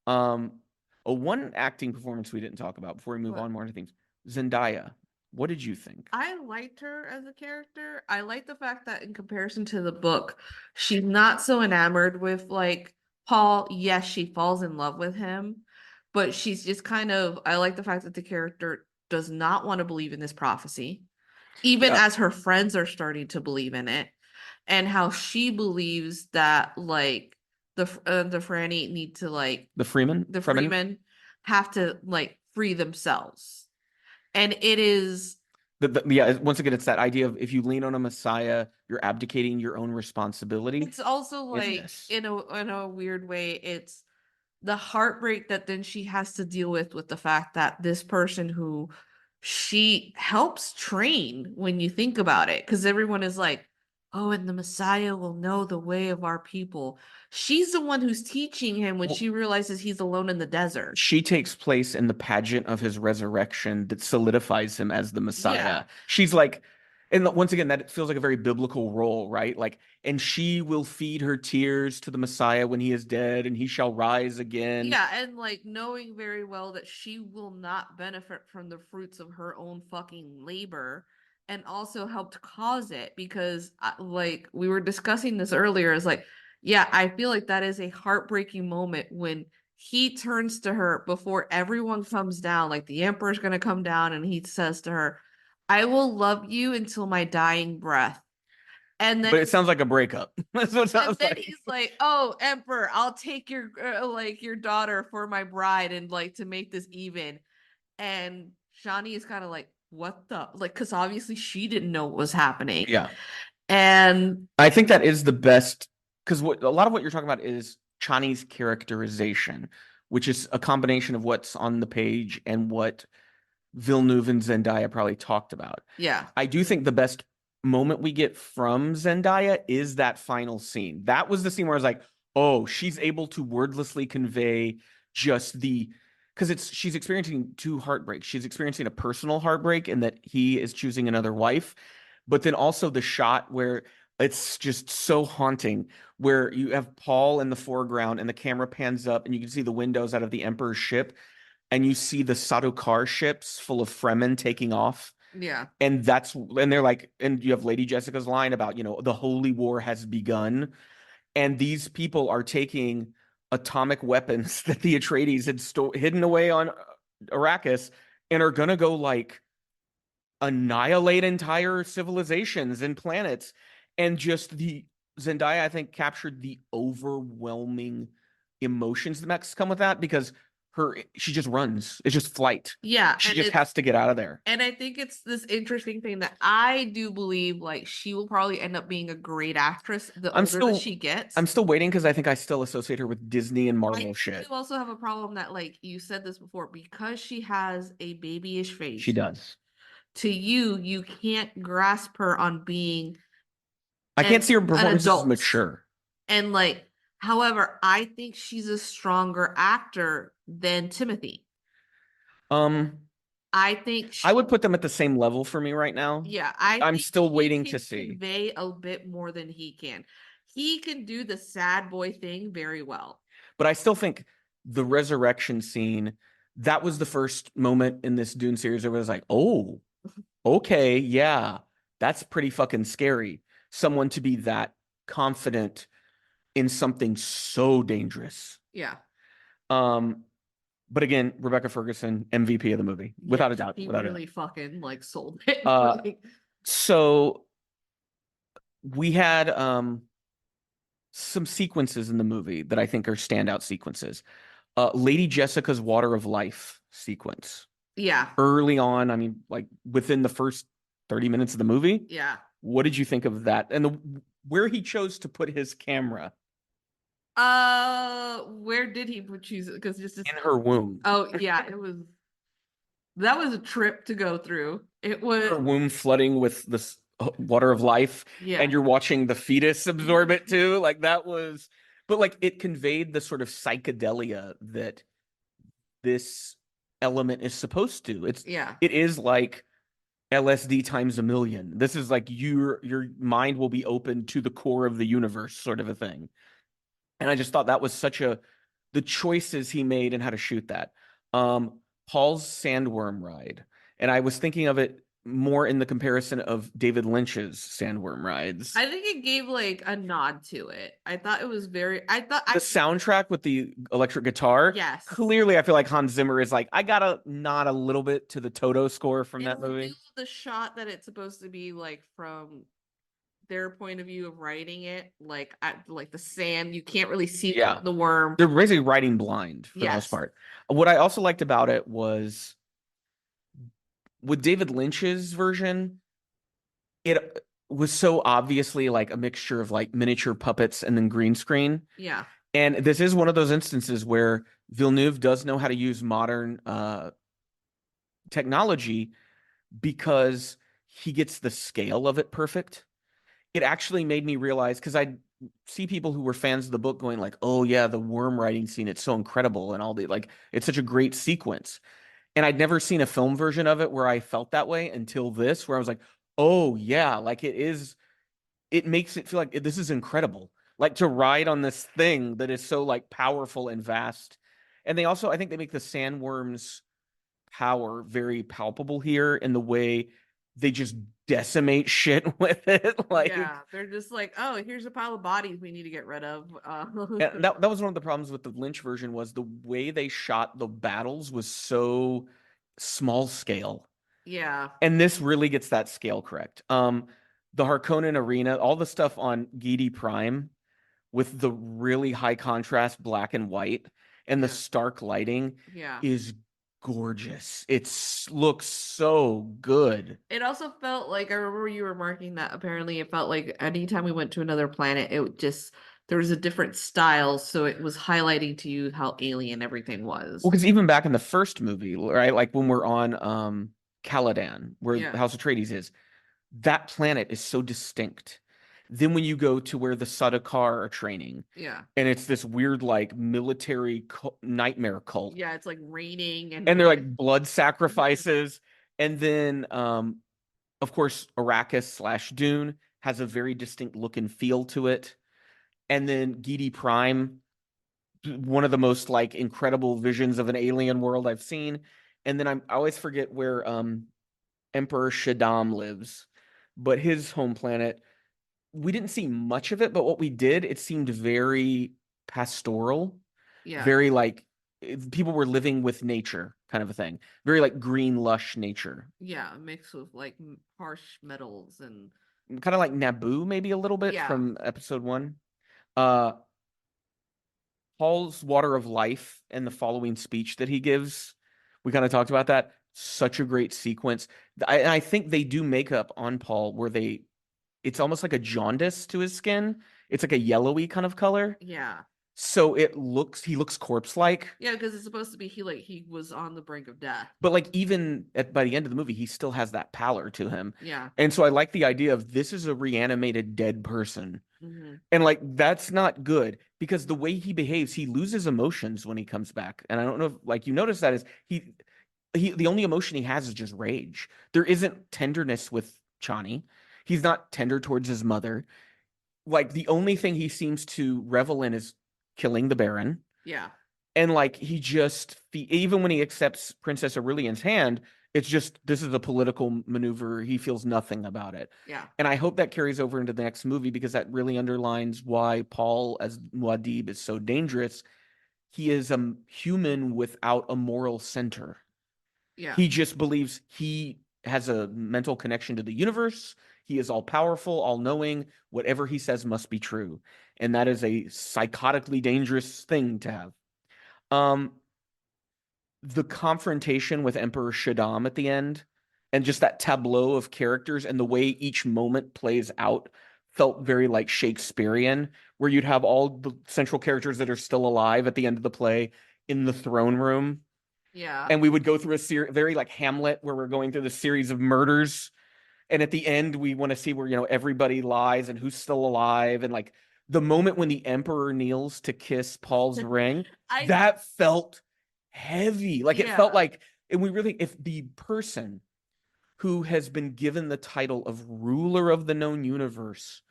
One acting performance we didn't talk about before we move on more to things. Zendaya. What did you think? I liked her as a character. I like the fact that in comparison to the book, she's not so enamored with like Paul. Yes, she falls in love with him, but she's just kind of, I like the fact that the character does not want to believe in this prophecy, even as her friends are starting to believe in it, and how she believes that like the Franny need to like the Freemen have to like free themselves. And it is once again, it's that idea of if you lean on a Messiah, you're abdicating your own responsibility. It's also like in a weird way, it's the heartbreak that then she has to deal with the fact that this person who she helps train, when you think about it, because everyone is like, oh, and the Messiah will know the way of our people. She's the one who's teaching him when she realizes he's alone in the desert. She takes place in the pageant of his resurrection that solidifies him as the Messiah. Yeah. She's like, and once again, that feels like a very biblical role, right? Like, and she will feed her tears to the Messiah when he is dead, and he shall rise again. Yeah, and like knowing very well that she will not benefit from the fruits of her own fucking labor, and also helped cause it, because like we were discussing this earlier, is like, yeah, I feel like that is a heartbreaking moment when he turns to her before everyone comes down, like the emperor's going to come down, and he says to her, I will love you until my dying breath. And then, but it sounds like a breakup. That's what it sounds like. He's like, "Oh, Emperor, I'll take your like your daughter for my bride, and like to make this even." And Shani is kind of like, "What the like?" Because obviously she didn't know what was happening. Yeah, and I think that is the best, because a lot of what you're talking about is Chani's characterization, which is a combination of what's on the page and what Villeneuve and Zendaya probably talked about. Yeah, I do think the best moment we get from Zendaya is that final scene. That was the scene where I was like, oh, she's able to wordlessly convey just because she's experiencing two heartbreaks. She's experiencing a personal heartbreak in that he is choosing another wife, but then also the shot where it's just so haunting, where you have Paul in the foreground and the camera pans up and you can see the windows out of the Emperor's ship, and you see the Sardaukar ships full of Fremen taking off. Yeah. And they're like, and you have Lady Jessica's line about, the holy war has begun. And these people are taking atomic weapons that the Atreides had hidden away on Arrakis and are gonna go like annihilate entire civilizations and planets. And just the Zendaya, I think, captured the overwhelming emotions that must come with that, because she just runs. It's just flight. Yeah. She just has to get out of there. And I think it's this interesting thing that I do believe like she will probably end up being a great actress the older that she gets. I'm still waiting because I think I still associate her with Disney and Marvel shit. I also have a problem that, like you said this before, because she has a babyish face. She does. To you can't grasp her on being. I can't see her performance as mature. And like, however, I think she's a stronger actor than Timothy. I think I would put them at the same level for me right now. Yeah, I'm still waiting to see. Convey a bit more than he can. He can do the sad boy thing very well. But I still think the resurrection scene, that was the first moment in this Dune series where it was like, oh, okay, yeah, that's pretty fucking scary. Someone to be that confident in something so dangerous. Yeah. But again, Rebecca Ferguson, MVP of the movie, without a doubt. He without really fucking like sold it. So we had some sequences in the movie that I think are standout sequences. Lady Jessica's Water of Life sequence. Yeah. Early on, I mean, like within the first 30 minutes of the movie. Yeah. What did you think of that? And where he chose to put his camera? Where did he choose it? Because just in her womb. Oh yeah, that was a trip to go through. It was her womb flooding with this water of life, and you're watching the fetus absorb it too. Like that was, but like it conveyed the sort of psychedelia that this element is supposed to. It is like LSD times a million. This is like your mind will be open to the core of the universe, sort of a thing. And I just thought that was the choices he made and how to shoot that. Paul's sandworm ride. And I was thinking of it more in the comparison of David Lynch's sandworm rides. I think it gave like a nod to it. I thought it was the soundtrack with the electric guitar. Yes. Clearly, I feel like Hans Zimmer is like, I gotta nod a little bit to the Toto score from that movie. The shot that it's supposed to be like from their point of view of writing it, like like the sand, you can't really see the worm. They're basically writing blind for the most part. What I also liked about it was with David Lynch's version, it was so obviously like a mixture of like miniature puppets and then green screen. Yeah. And this is one of those instances where Villeneuve does know how to use modern technology because he gets the scale of it perfect. It actually made me realize, because I see people who were fans of the book going like, oh yeah, the worm riding scene, it's so incredible and all the like, it's such a great sequence. And I'd never seen a film version of it where I felt that way until this, where I was like, oh yeah, like it makes it feel like this is incredible. Like to ride on this thing that is so like powerful and vast. And they also, I think they make the sandworms' power very palpable here in the way they just decimate shit with it. Like, yeah, they're just like, oh, here's a pile of bodies we need to get rid of. that was one of the problems with the Lynch version, was the way they shot the battles was so small scale. Yeah. And this really gets that scale correct. The Harkonnen arena, all the stuff on Gidi Prime with the really high contrast black and white and the stark lighting is gorgeous. It looks so good. It also felt like, I remember you remarking that apparently it felt like anytime we went to another planet, there was a different style, so it was highlighting to you how alien everything was. Well, because even back in the first movie, right, like when we're on Caladan, where House Atreides is, that planet is so distinct. Then when you go to where the Sardaukar are training, and it's this weird like military nightmare cult. Yeah, it's like raining and they're like blood sacrifices. And then, of course, Arrakis/Dune has a very distinct look and feel to it. And then Gidi Prime, one of the most like incredible visions of an alien world I've seen. And then I always forget where Emperor Shaddam lives, but his home planet, we didn't see much of it, but what we did, it seemed very pastoral, Yeah. very like people were living with nature kind of a thing, very like green, lush nature, Yeah, mixed with like harsh metals and kind of like Naboo, maybe a little bit yeah. from episode 1. Uh, Paul's water of life and the following speech that he gives, we kind of talked about that. Such a great sequence. I think they do makeup on Paul where it's almost like a jaundice to his skin. It's like a yellowy kind of color. Yeah. So he looks corpse-like. Yeah, because it's supposed to be he was on the brink of death. But like even by the end of the movie, he still has that pallor to him. Yeah. And so I like the idea of this is a reanimated dead person. Mm-hmm. And like that's not good because the way he behaves, he loses emotions when he comes back. And I don't know if like you notice that is he the only emotion he has is just rage. There isn't tenderness with Chani. He's not tender towards his mother. Like the only thing he seems to revel in is killing the Baron. Yeah. And like he just even when he accepts Princess Aurelian's hand, it's just this is a political maneuver. He feels nothing about it. Yeah. And I hope that carries over into the next movie because that really underlines why Paul as Muad'Dib is so dangerous. He is a human without a moral center. Yeah. He just believes he has a mental connection to the universe. He is all powerful, all knowing. Whatever he says must be true. And that is a psychotically dangerous thing to have. The confrontation with Emperor Shaddam at the end and just that tableau of characters and the way each moment plays out felt very like Shakespearean, where you'd have all the central characters that are still alive at the end of the play in the throne room. Yeah. And we would go through a very like Hamlet, where we're going through the series of murders. And at the end, we want to see where, everybody lies and who's still alive. And like the moment when the emperor kneels to kiss Paul's ring, that felt heavy. Like it felt like, and if the person who has been given the title of ruler of the known universe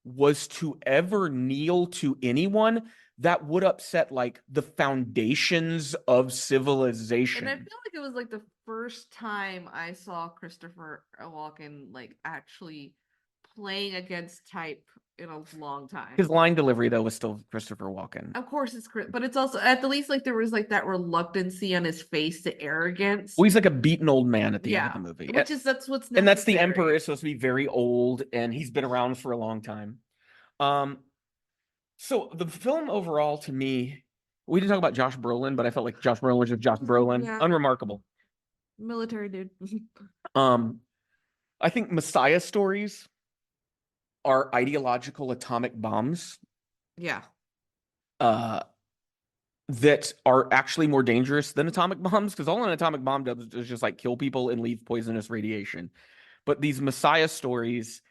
was to ever kneel to anyone, that would upset like the foundations of civilization. And I feel like it was like the first time I saw Christopher Walken like actually playing against type in a long time. His line delivery though was still Christopher Walken. Of course it's Chris, but it's also at the least like there was like that reluctancy on his face to arrogance. Well, he's like a beaten old man at the end of the movie. Which is that's what's necessary. And that's the emperor is supposed to be very old and he's been around for a long time. So the film overall to me, we didn't talk about Josh Brolin, but I felt like Josh Brolin was just Josh Brolin. Yeah. Unremarkable. Military dude. I think Messiah stories are ideological atomic bombs. Yeah. That are actually more dangerous than atomic bombs, because all an atomic bomb does is just like kill people and leave poisonous radiation. But these Messiah stories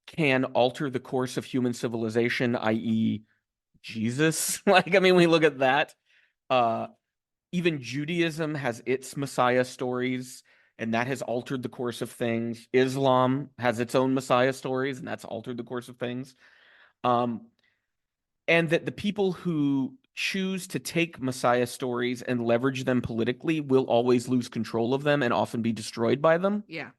can alter the course of human civilization, i.e., Jesus. Like, I mean, we look at that. Even Judaism has its Messiah stories, and that has altered the course of things. Islam has its own Messiah stories, and that's altered the course of things. And that the people who choose to take Messiah stories and leverage them politically will always lose control of them and often be destroyed by them. Yeah.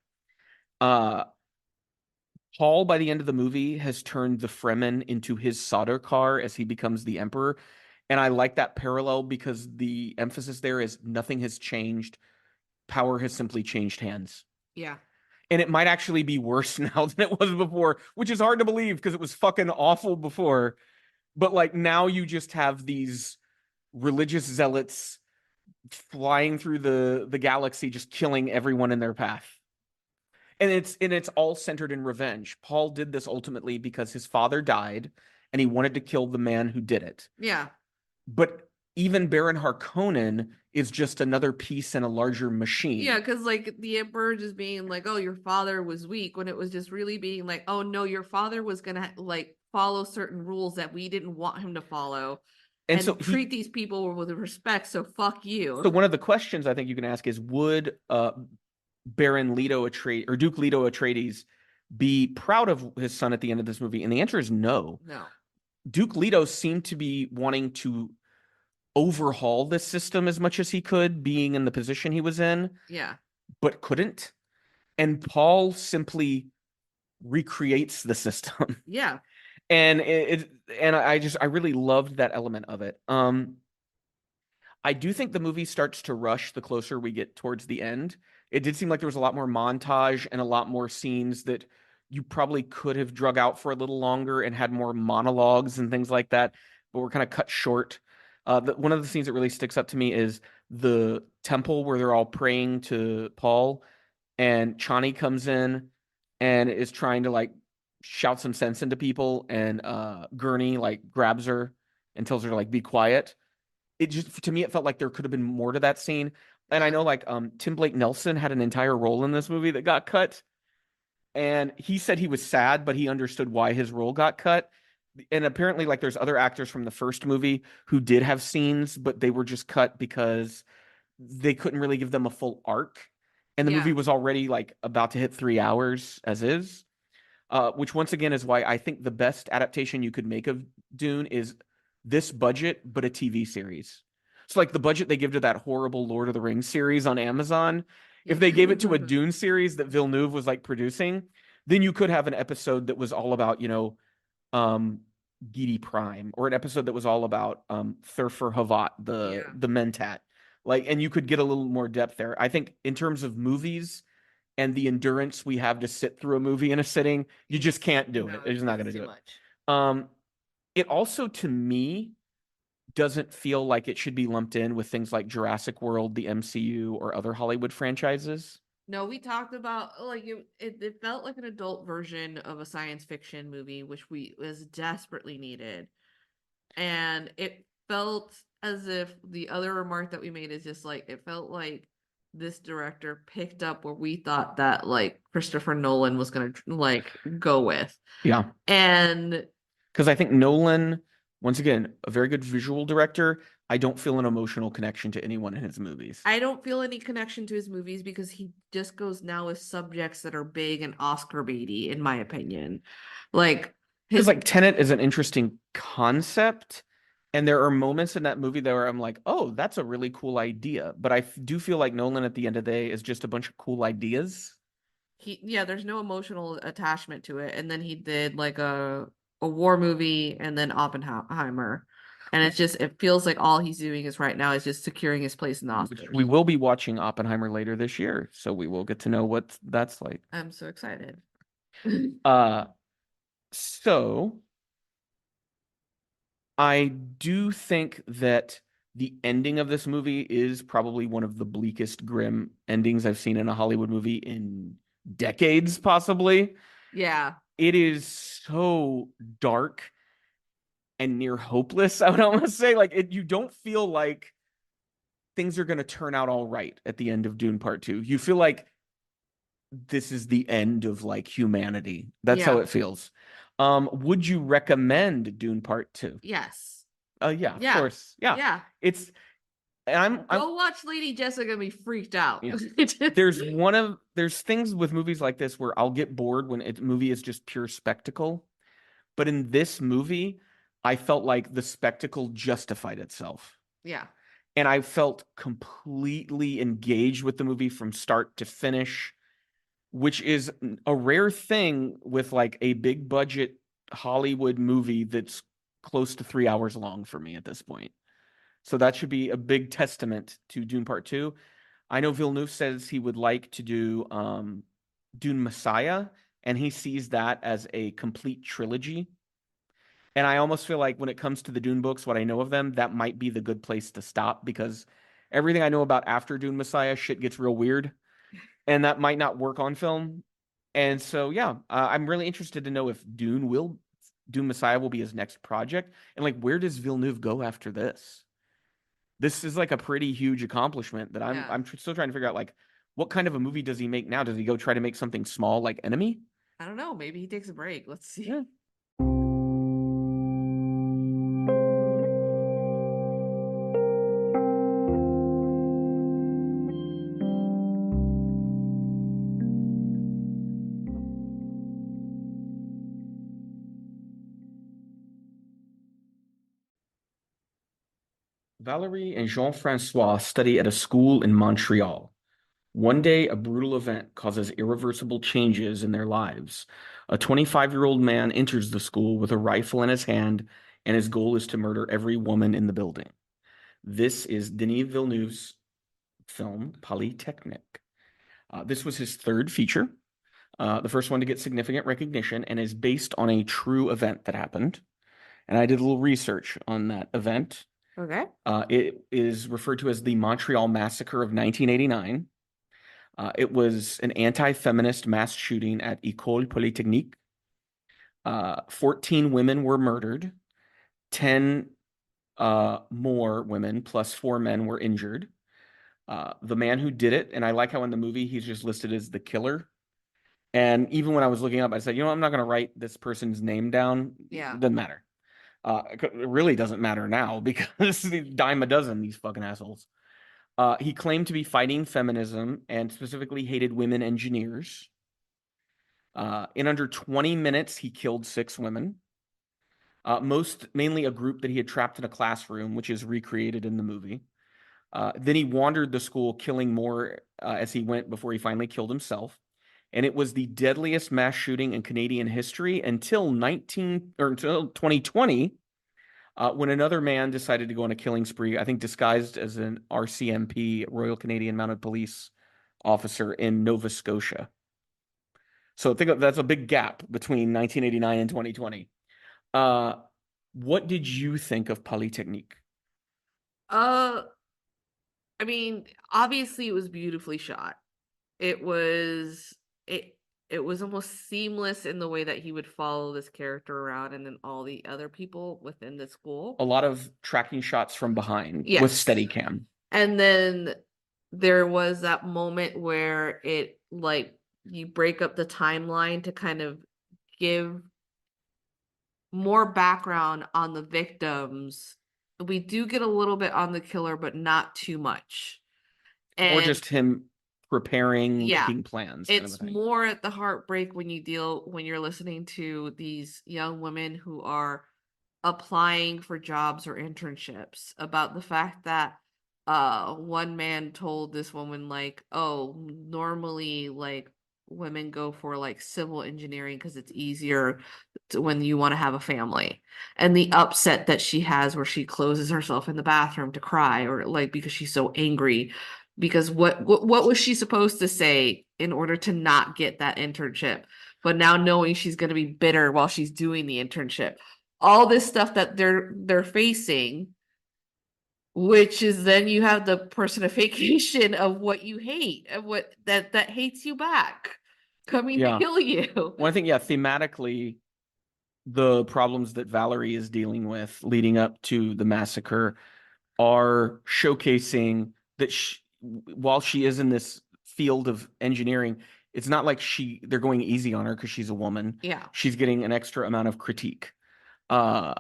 Paul, by the end of the movie, has turned the Fremen into his solder car as he becomes the emperor. And I like that parallel because the emphasis there is nothing has changed. Power has simply changed hands. Yeah. And it might actually be worse now than it was before, which is hard to believe because it was fucking awful before. But like now you just have these religious zealots flying through the galaxy, just killing everyone in their path. And it's all centered in revenge. Paul did this ultimately because his father died and he wanted to kill the man who did it. Yeah. But even Baron Harkonnen is just another piece in a larger machine. Yeah, because like the emperor just being like, oh, your father was weak, when it was just really being like, oh no, your father was gonna like follow certain rules that we didn't want him to follow. And so treat these people with respect, so fuck you. So one of the questions I think you can ask is, would Baron Leto Atreides or Duke Leto Atreides be proud of his son at the end of this movie? And the answer is no. No. Duke Leto seemed to be wanting to overhaul this system as much as he could, being in the position he was in. Yeah. But couldn't. and Paul simply recreates the system. Yeah. And I really loved that element of it. I do think the movie starts to rush the closer we get towards the end. It did seem like there was a lot more montage and a lot more scenes that you probably could have drug out for a little longer and had more monologues and things like that, but were kind of cut short. One of the scenes that really sticks up to me is the temple where they're all praying to Paul, and Chani comes in and is trying to like shout some sense into people, and Gurney like grabs her and tells her to like be quiet. It just, to me, it felt like there could have been more to that scene. And I Yeah. know like Tim Blake Nelson had an entire role in this movie that got cut, and he said he was sad, but he understood why his role got cut. And apparently like there's other actors from the first movie who did have scenes, but they were just cut because they couldn't really give them a full arc. And the movie Yeah. was already like about to hit 3 hours as is. Which once again is why I think the best adaptation you could make of Dune is this budget, but a TV series. So like the budget they give to that horrible Lord of the Rings series on Amazon, if they gave it to a Yeah. Dune series that Villeneuve was like producing, then you could have an episode that was all about, um, Gidi Prime, or an episode that was all about Thurfer Havat, the Yeah. the Mentat. Like, and you could get a little more depth there. I think in terms of movies and the endurance we have to sit through a movie in a sitting, you just can't do it. No, It's just not going it's to too do it. much. Um, it also, to me, doesn't feel like it should be lumped in with things like Jurassic World, the MCU, or other Hollywood franchises. No, we talked about like it felt like an adult version of a science fiction movie, which we was desperately needed. And it felt as if the other remark that we made is just like it felt like this director picked up where we thought that like Christopher Nolan was gonna like go with. Yeah, And because I think Nolan, once again, a very good visual director. I don't feel an emotional connection to anyone in his movies. I don't feel any connection to his movies because he just goes now with subjects that are big and Oscar baity, in my opinion. Like Because his like Tenet is an interesting concept, and there are moments in that movie that where I'm like, oh, that's a really cool idea. But do feel like Nolan at the end of the day is just a bunch of cool ideas. yeah, there's no emotional attachment to it. And then he did like a war movie and then Oppenheimer. And it's just it feels like all he's doing is right now is just securing his place in the Which we Oscars. will be watching Oppenheimer later this year, so we will get to know what that's like. I'm so excited. Uh, so I do think that the ending of this movie is probably one of the bleakest, grim endings I've seen in a Hollywood movie in decades, possibly. Yeah. It is so dark and near hopeless, I would almost say. Like you don't feel like things are going to turn out all right at the end of Dune Part 2. You feel like this is the end of like humanity. That's how Yeah. it feels. Would you recommend Dune Part 2? Yes. Yeah, of Yeah. course. Yeah. Yeah. It's and I'm Go watch Lady Jessica and be freaked out. yeah. There's things with movies like this where I'll get bored when a movie is just pure spectacle. But in this movie, I felt like the spectacle justified itself. Yeah. And I felt completely engaged with the movie from start to finish, which is a rare thing with like a big budget Hollywood movie that's close to 3 hours long for me at this point. So that should be a big testament to Dune Part 2. I know Villeneuve says he would like to do Dune Messiah, and he sees that as a complete trilogy. And I almost feel like when it comes to the Dune books, what I know of them, that might be the good place to stop, because everything I know about after Dune Messiah, shit gets real weird, and that might not work on film. And so, yeah, I'm really interested to know if Dune Messiah will be his next project, and like where does Villeneuve go after this? This is like a pretty huge accomplishment that Yeah. I'm still trying to figure out. Like, what kind of a movie does he make now? Does he go try to make something small like Enemy? I don't know. Maybe he takes a break. Let's see. Yeah. Valerie and Jean-Francois study at a school in Montreal. One day, a brutal event causes irreversible changes in their lives. A 25-year-old man enters the school with a rifle in his hand, and his goal is to murder every woman in the building. This is Denis Villeneuve's film, Polytechnique. This was his third feature, the first one to get significant recognition, and is based on a true event that happened. And I did a little research on that event. Okay. It is referred to as the Montreal Massacre of 1989. It was an anti-feminist mass shooting at École Polytechnique. 14 women were murdered. 10 more women plus 4 men were injured. The man who did it, and I like how in the movie he's just listed as the killer. And even when I was looking up, I said, I'm not going to write this person's name down. Yeah. It doesn't matter. It really doesn't matter now because dime a dozen, these fucking assholes. He claimed to be fighting feminism and specifically hated women engineers. In under 20 minutes, he killed 6 women. Mainly a group that he had trapped in a classroom, which is recreated in the movie. Then he wandered the school, killing more as he went before he finally killed himself. And it was the deadliest mass shooting in Canadian history until 2020, when another man decided to go on a killing spree, I think disguised as an RCMP, Royal Canadian Mounted Police officer in Nova Scotia. So think of that's a big gap between 1989 and 2020. What did you think of Polytechnique? I mean, obviously it was beautifully shot. It was almost seamless in the way that he would follow this character around and then all the other people within the school. A lot of tracking shots from behind with Yes. Steadicam. And then there was that moment where it you break up the timeline to kind of give more background on the victims. We do get a little bit on the killer, but not too much. Or just him preparing, Yeah, making plans. Kind of a it's thing. more at the heartbreak when you're listening to these young women who are applying for jobs or internships about the fact that one man told this woman oh, normally women go for civil engineering because it's easier when you want to have a family, and the upset that she has where she closes herself in the bathroom to cry or because she's so angry because what was she supposed to say in order to not get that internship, but now knowing she's going to be bitter while she's doing the internship, all this stuff that they're facing, which is then you have the personification of what you hate, of what that hates you back coming to kill you. Well, I think thematically the problems that Valerie is dealing with leading up to the massacre are showcasing that while she is in this field of engineering, it's not like they're going easy on her because she's a woman. Yeah. She's getting an extra amount of critique. I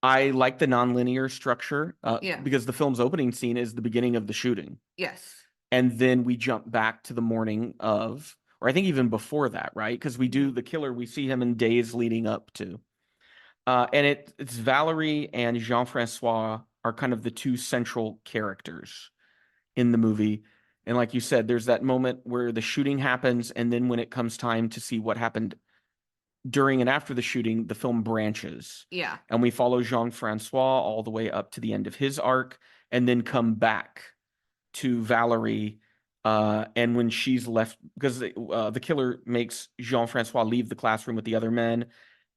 like the nonlinear structure because the film's opening scene is the beginning of the shooting. Yes. And then we jump back to the morning of, or I think even before that, right? Because we do the killer, we see him in days leading up to. And it's Valerie and Jean-Francois are kind of the two central characters in the movie. And like you said, there's that moment where the shooting happens, and then when it comes time to see what happened during and after the shooting, the film branches. Yeah. And we follow Jean-Francois all the way up to the end of his arc, and then come back to Valerie. And when she's left, because the killer makes Jean-Francois leave the classroom with the other men,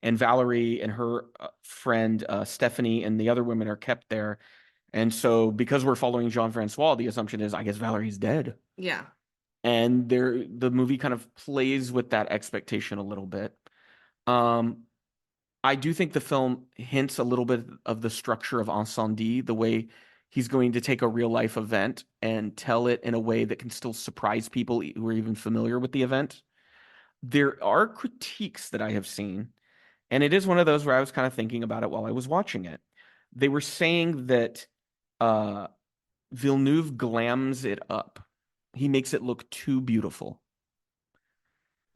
and Valerie and her friend Stephanie and the other women are kept there. And so because we're following Jean-Francois, the assumption is, I guess Valerie's dead. Yeah. And the movie kind of plays with that expectation a little bit. I do think the film hints a little bit of the structure of Incendie, the way he's going to take a real life event and tell it in a way that can still surprise people who are even familiar with the event. There are critiques that I have seen, and it is one of those where I was kind of thinking about it while I was watching it. They were saying that Villeneuve glams it up. He makes it look too beautiful.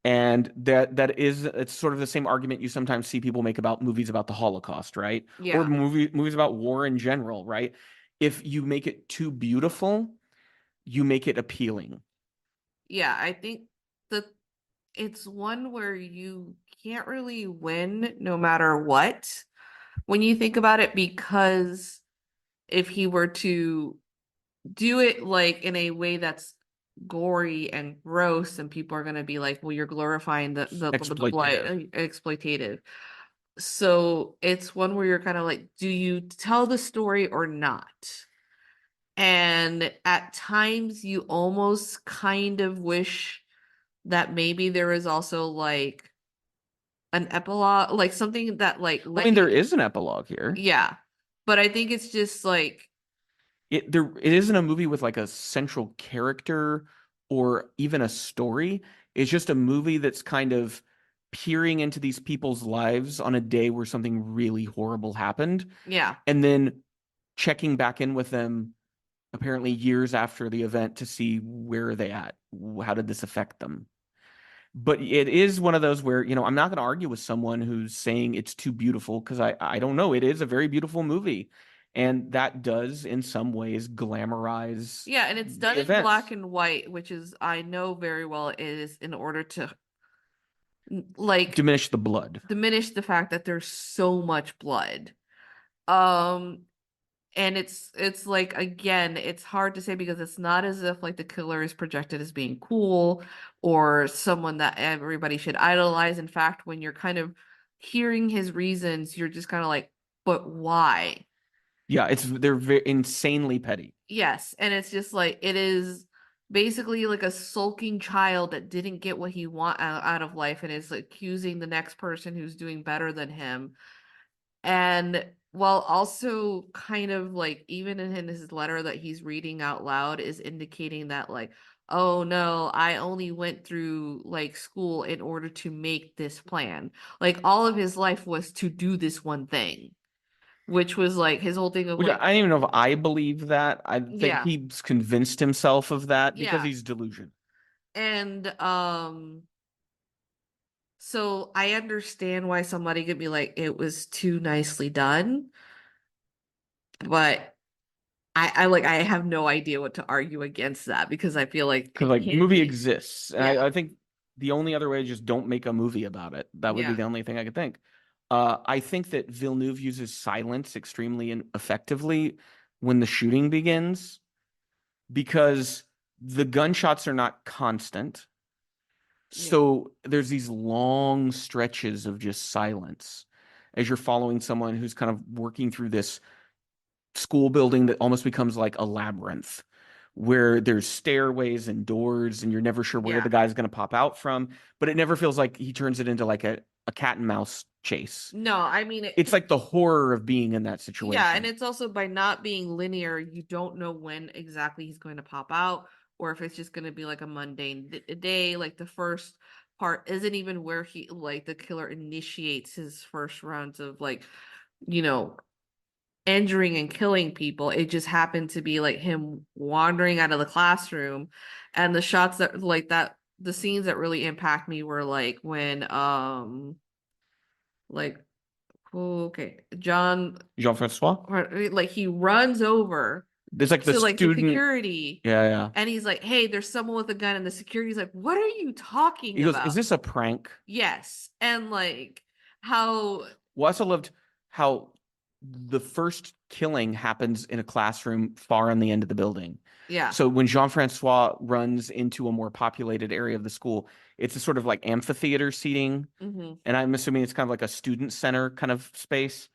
And it's sort of the same argument you sometimes see people make about movies about the Holocaust, right? Yeah. Or movies about war in general, right? If you make it too beautiful, you make it appealing. Yeah, I think that it's one where you can't really win no matter what when you think about it, because if he were to do it like in a way that's gory and gross, and people are going to be like, well, you're glorifying the blood, Exploitative. exploitative. So it's one where you're kind of like, do you tell the story or not? And at times you almost kind of wish that maybe there is also like an epilogue, like something that like I let mean, there you, is an epilogue here. yeah. But I think it's just like, It isn't a movie with like a central character or even a story. It's just a movie that's kind of peering into these people's lives on a day where something really horrible happened, yeah. and then checking back in with them apparently years after the event to see where are they at. How did this affect them? But it is one of those where, I'm not going to argue with someone who's saying it's too beautiful, because I don't know. It is a very beautiful movie. And that does, in some ways, glamorize Yeah, and it's done the in black events, and white, which is, I know very well, is in order to like diminish the blood. diminish the fact that there's so much blood. Um, and it's like, again, it's hard to say because it's not as if like the killer is projected as being cool or someone that everybody should idolize. In fact, when you're kind of hearing his reasons, you're just kind of like, but why? Yeah, they're very insanely petty. Yes, and it's just like, it is basically like a sulking child that didn't get what he want out of life and is accusing the next person who's doing better than him. And while also kind of like, even in his letter that he's reading out loud, is indicating that like, oh no, I only went through like school in order to make this plan. Like all of his life was to do this one thing, which was like his whole thing of Which I like, don't even know if I believe that. I think yeah, he's convinced himself of that because yeah. he's delusional. And so I understand why somebody could be like, it was too nicely done, but I like, I have no idea what to argue against that because I feel like Because it like can't movie be. exists, and Yeah, I think the only other way is just don't make a movie about it. That would be yeah, the only thing I could think. I think that Villeneuve uses silence extremely effectively when the shooting begins, because the gunshots are not constant. yeah, So there's these long stretches of just silence as you're following someone who's kind of working through this school building that almost becomes like a labyrinth, where there's stairways and doors and you're never sure where the yeah. guy's going to pop out from, but it never feels like he turns it into like a cat and mouse chase. No, I mean It's like the horror of being in that yeah, and situation. it's also by not being linear, you don't know when exactly he's going to pop out, or if it's just going to be like a mundane day. Like the first part isn't even where he like the killer initiates his first rounds of like, you know, injuring and killing people. It just happened to be like him wandering out of the classroom, and the shots that like that, the scenes that really impact me were like when like, okay, John, Jean-Francois? like he runs over There's like the to like the student. security, Yeah, yeah. and he's like, hey, there's someone with a gun, and the security's like, what are you talking He goes, is about? this a prank? Yes, and like how, Well, I also loved how the first killing happens in a classroom far on the end of the building. yeah. So when Jean-Francois runs into a more populated area of the school, it's a sort of like amphitheater seating. Hmm. And I'm assuming it's kind of like a student center kind of space.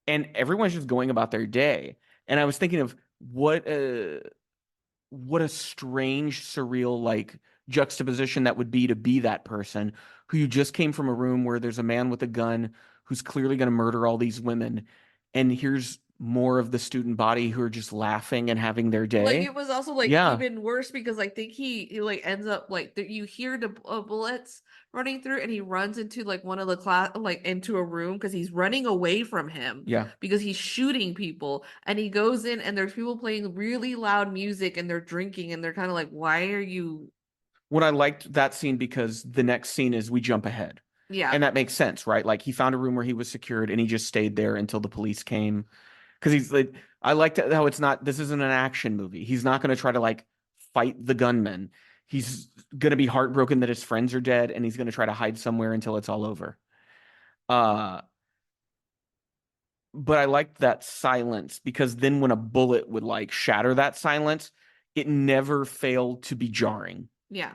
And everyone's just going about their day. And I was thinking of what a strange, surreal, like juxtaposition that would be to be that person who you just came from a room where there's a man with a gun who's clearly going to murder all these women. And here's more of the student body who are just laughing and having their Like day. it was also like Yeah. even worse because I think he like ends up like you hear the bullets running through, and he runs into like one of the class, like into a room because he's running away from him Yeah. because he's shooting people, and he goes in and there's people playing really loud music and they're drinking, and they're kind of like, why are you? When I liked that scene because the next scene is we jump ahead. Yeah, And that makes sense, right? Like he found a room where he was secured and he just stayed there until the police came. Because he's like, I liked how it's not, this isn't an action movie. He's not going to try to like fight the gunman. He's going to be heartbroken that his friends are dead, and he's going to try to hide somewhere until it's all over. But I liked that silence because then when a bullet would like shatter that silence, it never failed to be jarring. Yeah.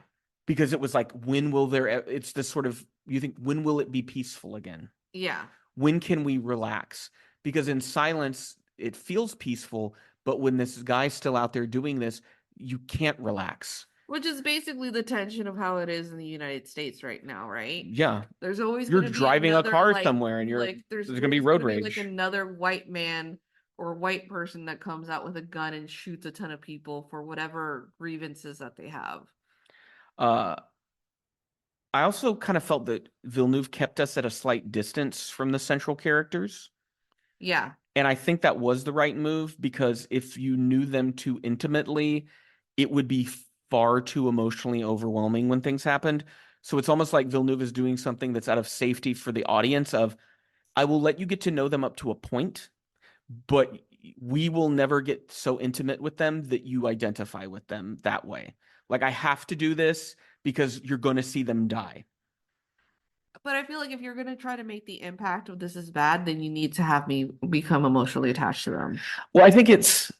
Because it was like, when will there, it's this sort of, you think, when will it be peaceful again? Yeah. When can we relax? Because in silence, it feels peaceful, but when this guy's still out there doing this, you can't relax. Which is basically the tension of how it is in the United States right now, right? Yeah. There's always You're going to be driving a another, car like, somewhere and there's going to be road gonna be, rage. like, another white man or white person that comes out with a gun and shoots a ton of people for whatever grievances that they have. I also kind of felt that Villeneuve kept us at a slight distance from the central characters. Yeah. And I think that was the right move, because if you knew them too intimately, it would be far too emotionally overwhelming when things happened. So it's almost like Villeneuve is doing something that's out of safety for the audience of, I will let you get to know them up to a point, but we will never get so intimate with them that you identify with them that way. Like, I have to do this because you're going to see them die. But I feel like if you're going to try to make the impact of this is bad, then you need to have me become emotionally attached to them. Well, I think it's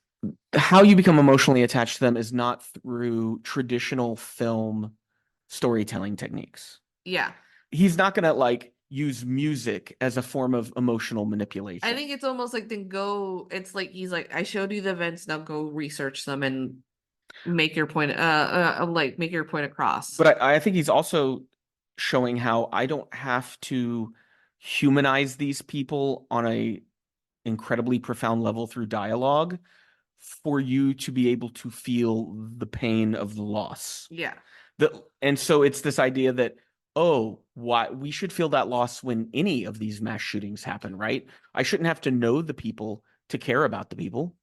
how you become emotionally attached to them is not through traditional film storytelling techniques. Yeah. He's not going to like use music as a form of emotional manipulation. I think it's almost like it's like he's like, I showed you the events, now go research them and make your point make your point across. But I think he's also showing how I don't have to humanize these people on a incredibly profound level through dialogue for you to be able to feel the pain of the loss. Yeah. And so it's this idea that, oh, why we should feel that loss when any of these mass shootings happen, right? I shouldn't have to know the people to care about the people.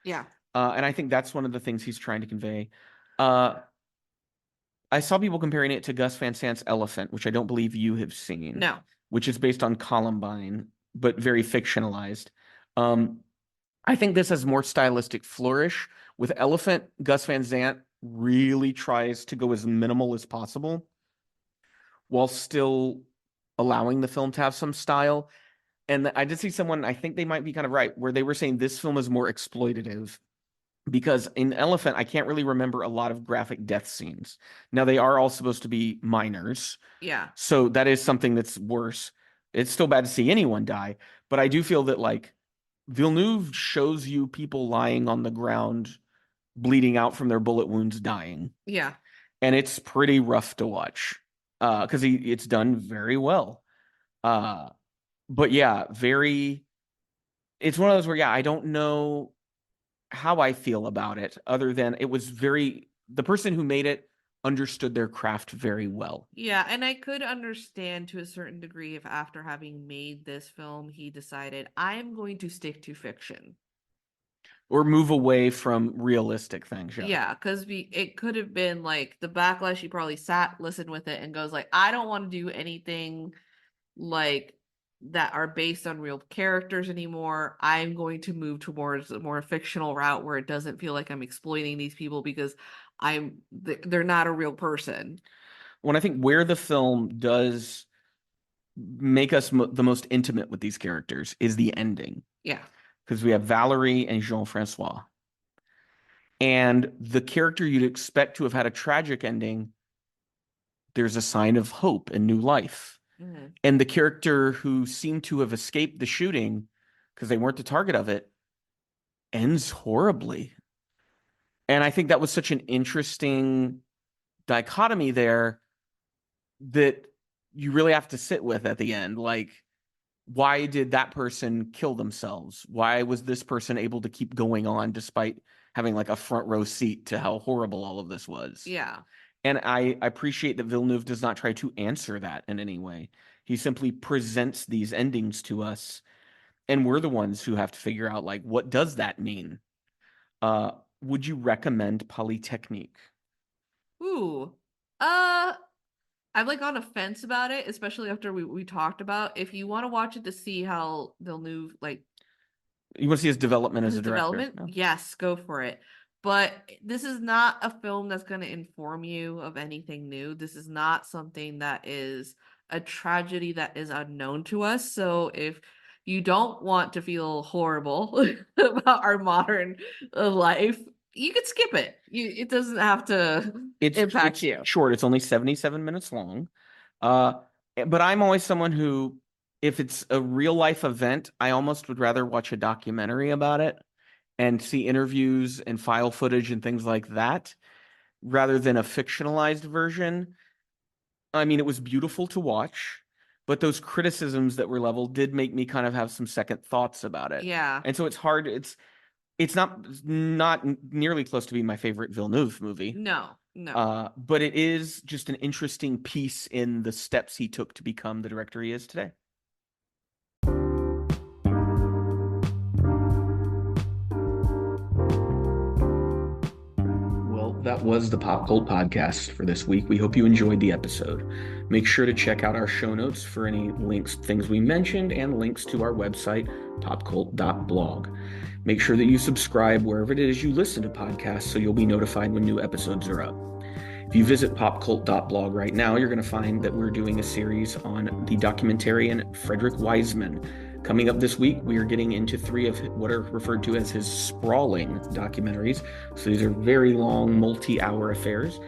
Yeah. And I think that's one of the things he's trying to convey. I saw people comparing it to Gus Van Sant's Elephant, which I don't believe you have seen. No. Which is based on Columbine, but very fictionalized. I think this has more stylistic flourish. With Elephant, Gus Van Sant really tries to go as minimal as possible while still allowing the film to have some style. And I did see someone, I think they might be kind of right, where they were saying this film is more exploitative. Because in Elephant, I can't really remember a lot of graphic death scenes. Now, they are all supposed to be minors. Yeah. So that is something that's worse. It's still bad to see anyone die. But I do feel that, like, Villeneuve shows you people lying on the ground, bleeding out from their bullet wounds, dying. Yeah. And it's pretty rough to watch because it's done very well. But yeah, it's one of those where, yeah, I don't know how I feel about it, other than it was the person who made it understood their craft very well. Yeah, and I could understand to a certain degree if after having made this film, he decided, I am going to stick to fiction. Or move away from realistic things. Yeah, because it could have been like the backlash, he probably listened with it and goes like, I don't want to do anything like that are based on real characters anymore. I'm going to move towards a more fictional route where it doesn't feel like I'm exploiting these people because they're not a real person. When I think where the film does make us the most intimate with these characters is the ending. Yeah. Because we have Valerie and Jean-Francois. And the character you'd expect to have had a tragic ending, there's a sign of hope and new life. Mm-hmm. And the character who seemed to have escaped the shooting, because they weren't the target of it, ends horribly. And I think that was such an interesting dichotomy there that you really have to sit with at the end. Like, why did that person kill themselves? Why was this person able to keep going on despite having like a front row seat to how horrible all of this was? Yeah. And I appreciate that Villeneuve does not try to answer that in any way. He simply presents these endings to us, and we're the ones who have to figure out, like, what does that mean? Would you recommend Polytechnique? Ooh. I'm like on a fence about it, especially after we talked about. If you want to watch it to see how Villeneuve, like, you want to see his development as a director? Development? No. Yes, go for it. But this is not a film that's going to inform you of anything new. This is not something that is a tragedy that is unknown to us. So if you don't want to feel horrible about our modern life, you could skip it. It doesn't have to impact you. Short. It's only 77 minutes long. But I'm always someone who, if it's a real life event, I almost would rather watch a documentary about it and see interviews and file footage and things like that rather than a fictionalized version. I mean, it was beautiful to watch, but those criticisms that were leveled did make me kind of have some second thoughts about it. Yeah. And so it's hard. It's not nearly close to being my favorite Villeneuve movie. No. But it is just an interesting piece in the steps he took to become the director he is today. Well, that was the Pop Cult Podcast for this week. We hope you enjoyed the episode. Make sure to check out our show notes for any links, things we mentioned, and links to our website, popcult.blog. Make sure that you subscribe wherever it is you listen to podcasts so you'll be notified when new episodes are up. If you visit popcult.blog right now, you're going to find that we're doing a series on the documentarian Frederick Wiseman. Coming up this week, we are getting into 3 of what are referred to as his sprawling documentaries. So these are very long, multi-hour affairs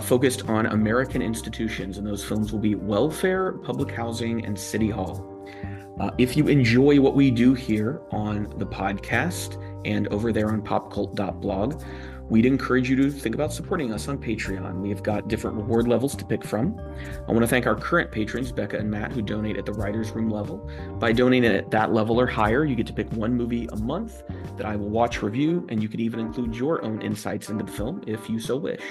focused on American institutions, and those films will be welfare, public housing, and city hall. If you enjoy what we do here on the podcast and over there on popcult.blog, we'd encourage you to think about supporting us on Patreon. We've got different reward levels to pick from. I want to thank our current patrons, Becca and Matt, who donate at the writer's room level. By donating at that level or higher, you get to pick 1 movie a month that I will watch, review, and you can even include your own insights into the film if you so wish.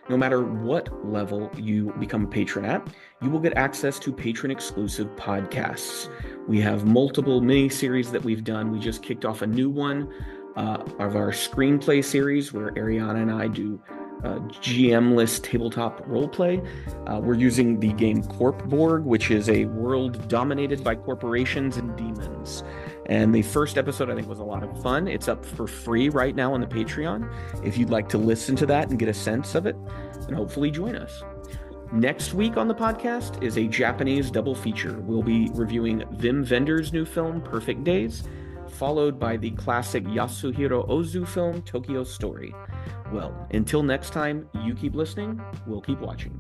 No matter what level you become a patron at, you will get access to patron-exclusive podcasts. We have multiple mini-series that we've done. We just kicked off a new one of our screenplay series where Ariana and I do GM-less tabletop roleplay. We're using the game Corpborg, which is a world dominated by corporations and demons. And the first episode, I think, was a lot of fun. It's up for free right now on the Patreon. If you'd like to listen to that and get a sense of it, then hopefully join us. Next week on the podcast is a Japanese double feature. We'll be reviewing Wim Wenders' new film, Perfect Days, followed by the classic Yasuhiro Ozu film, Tokyo Story. Well, until next time, you keep listening, we'll keep watching.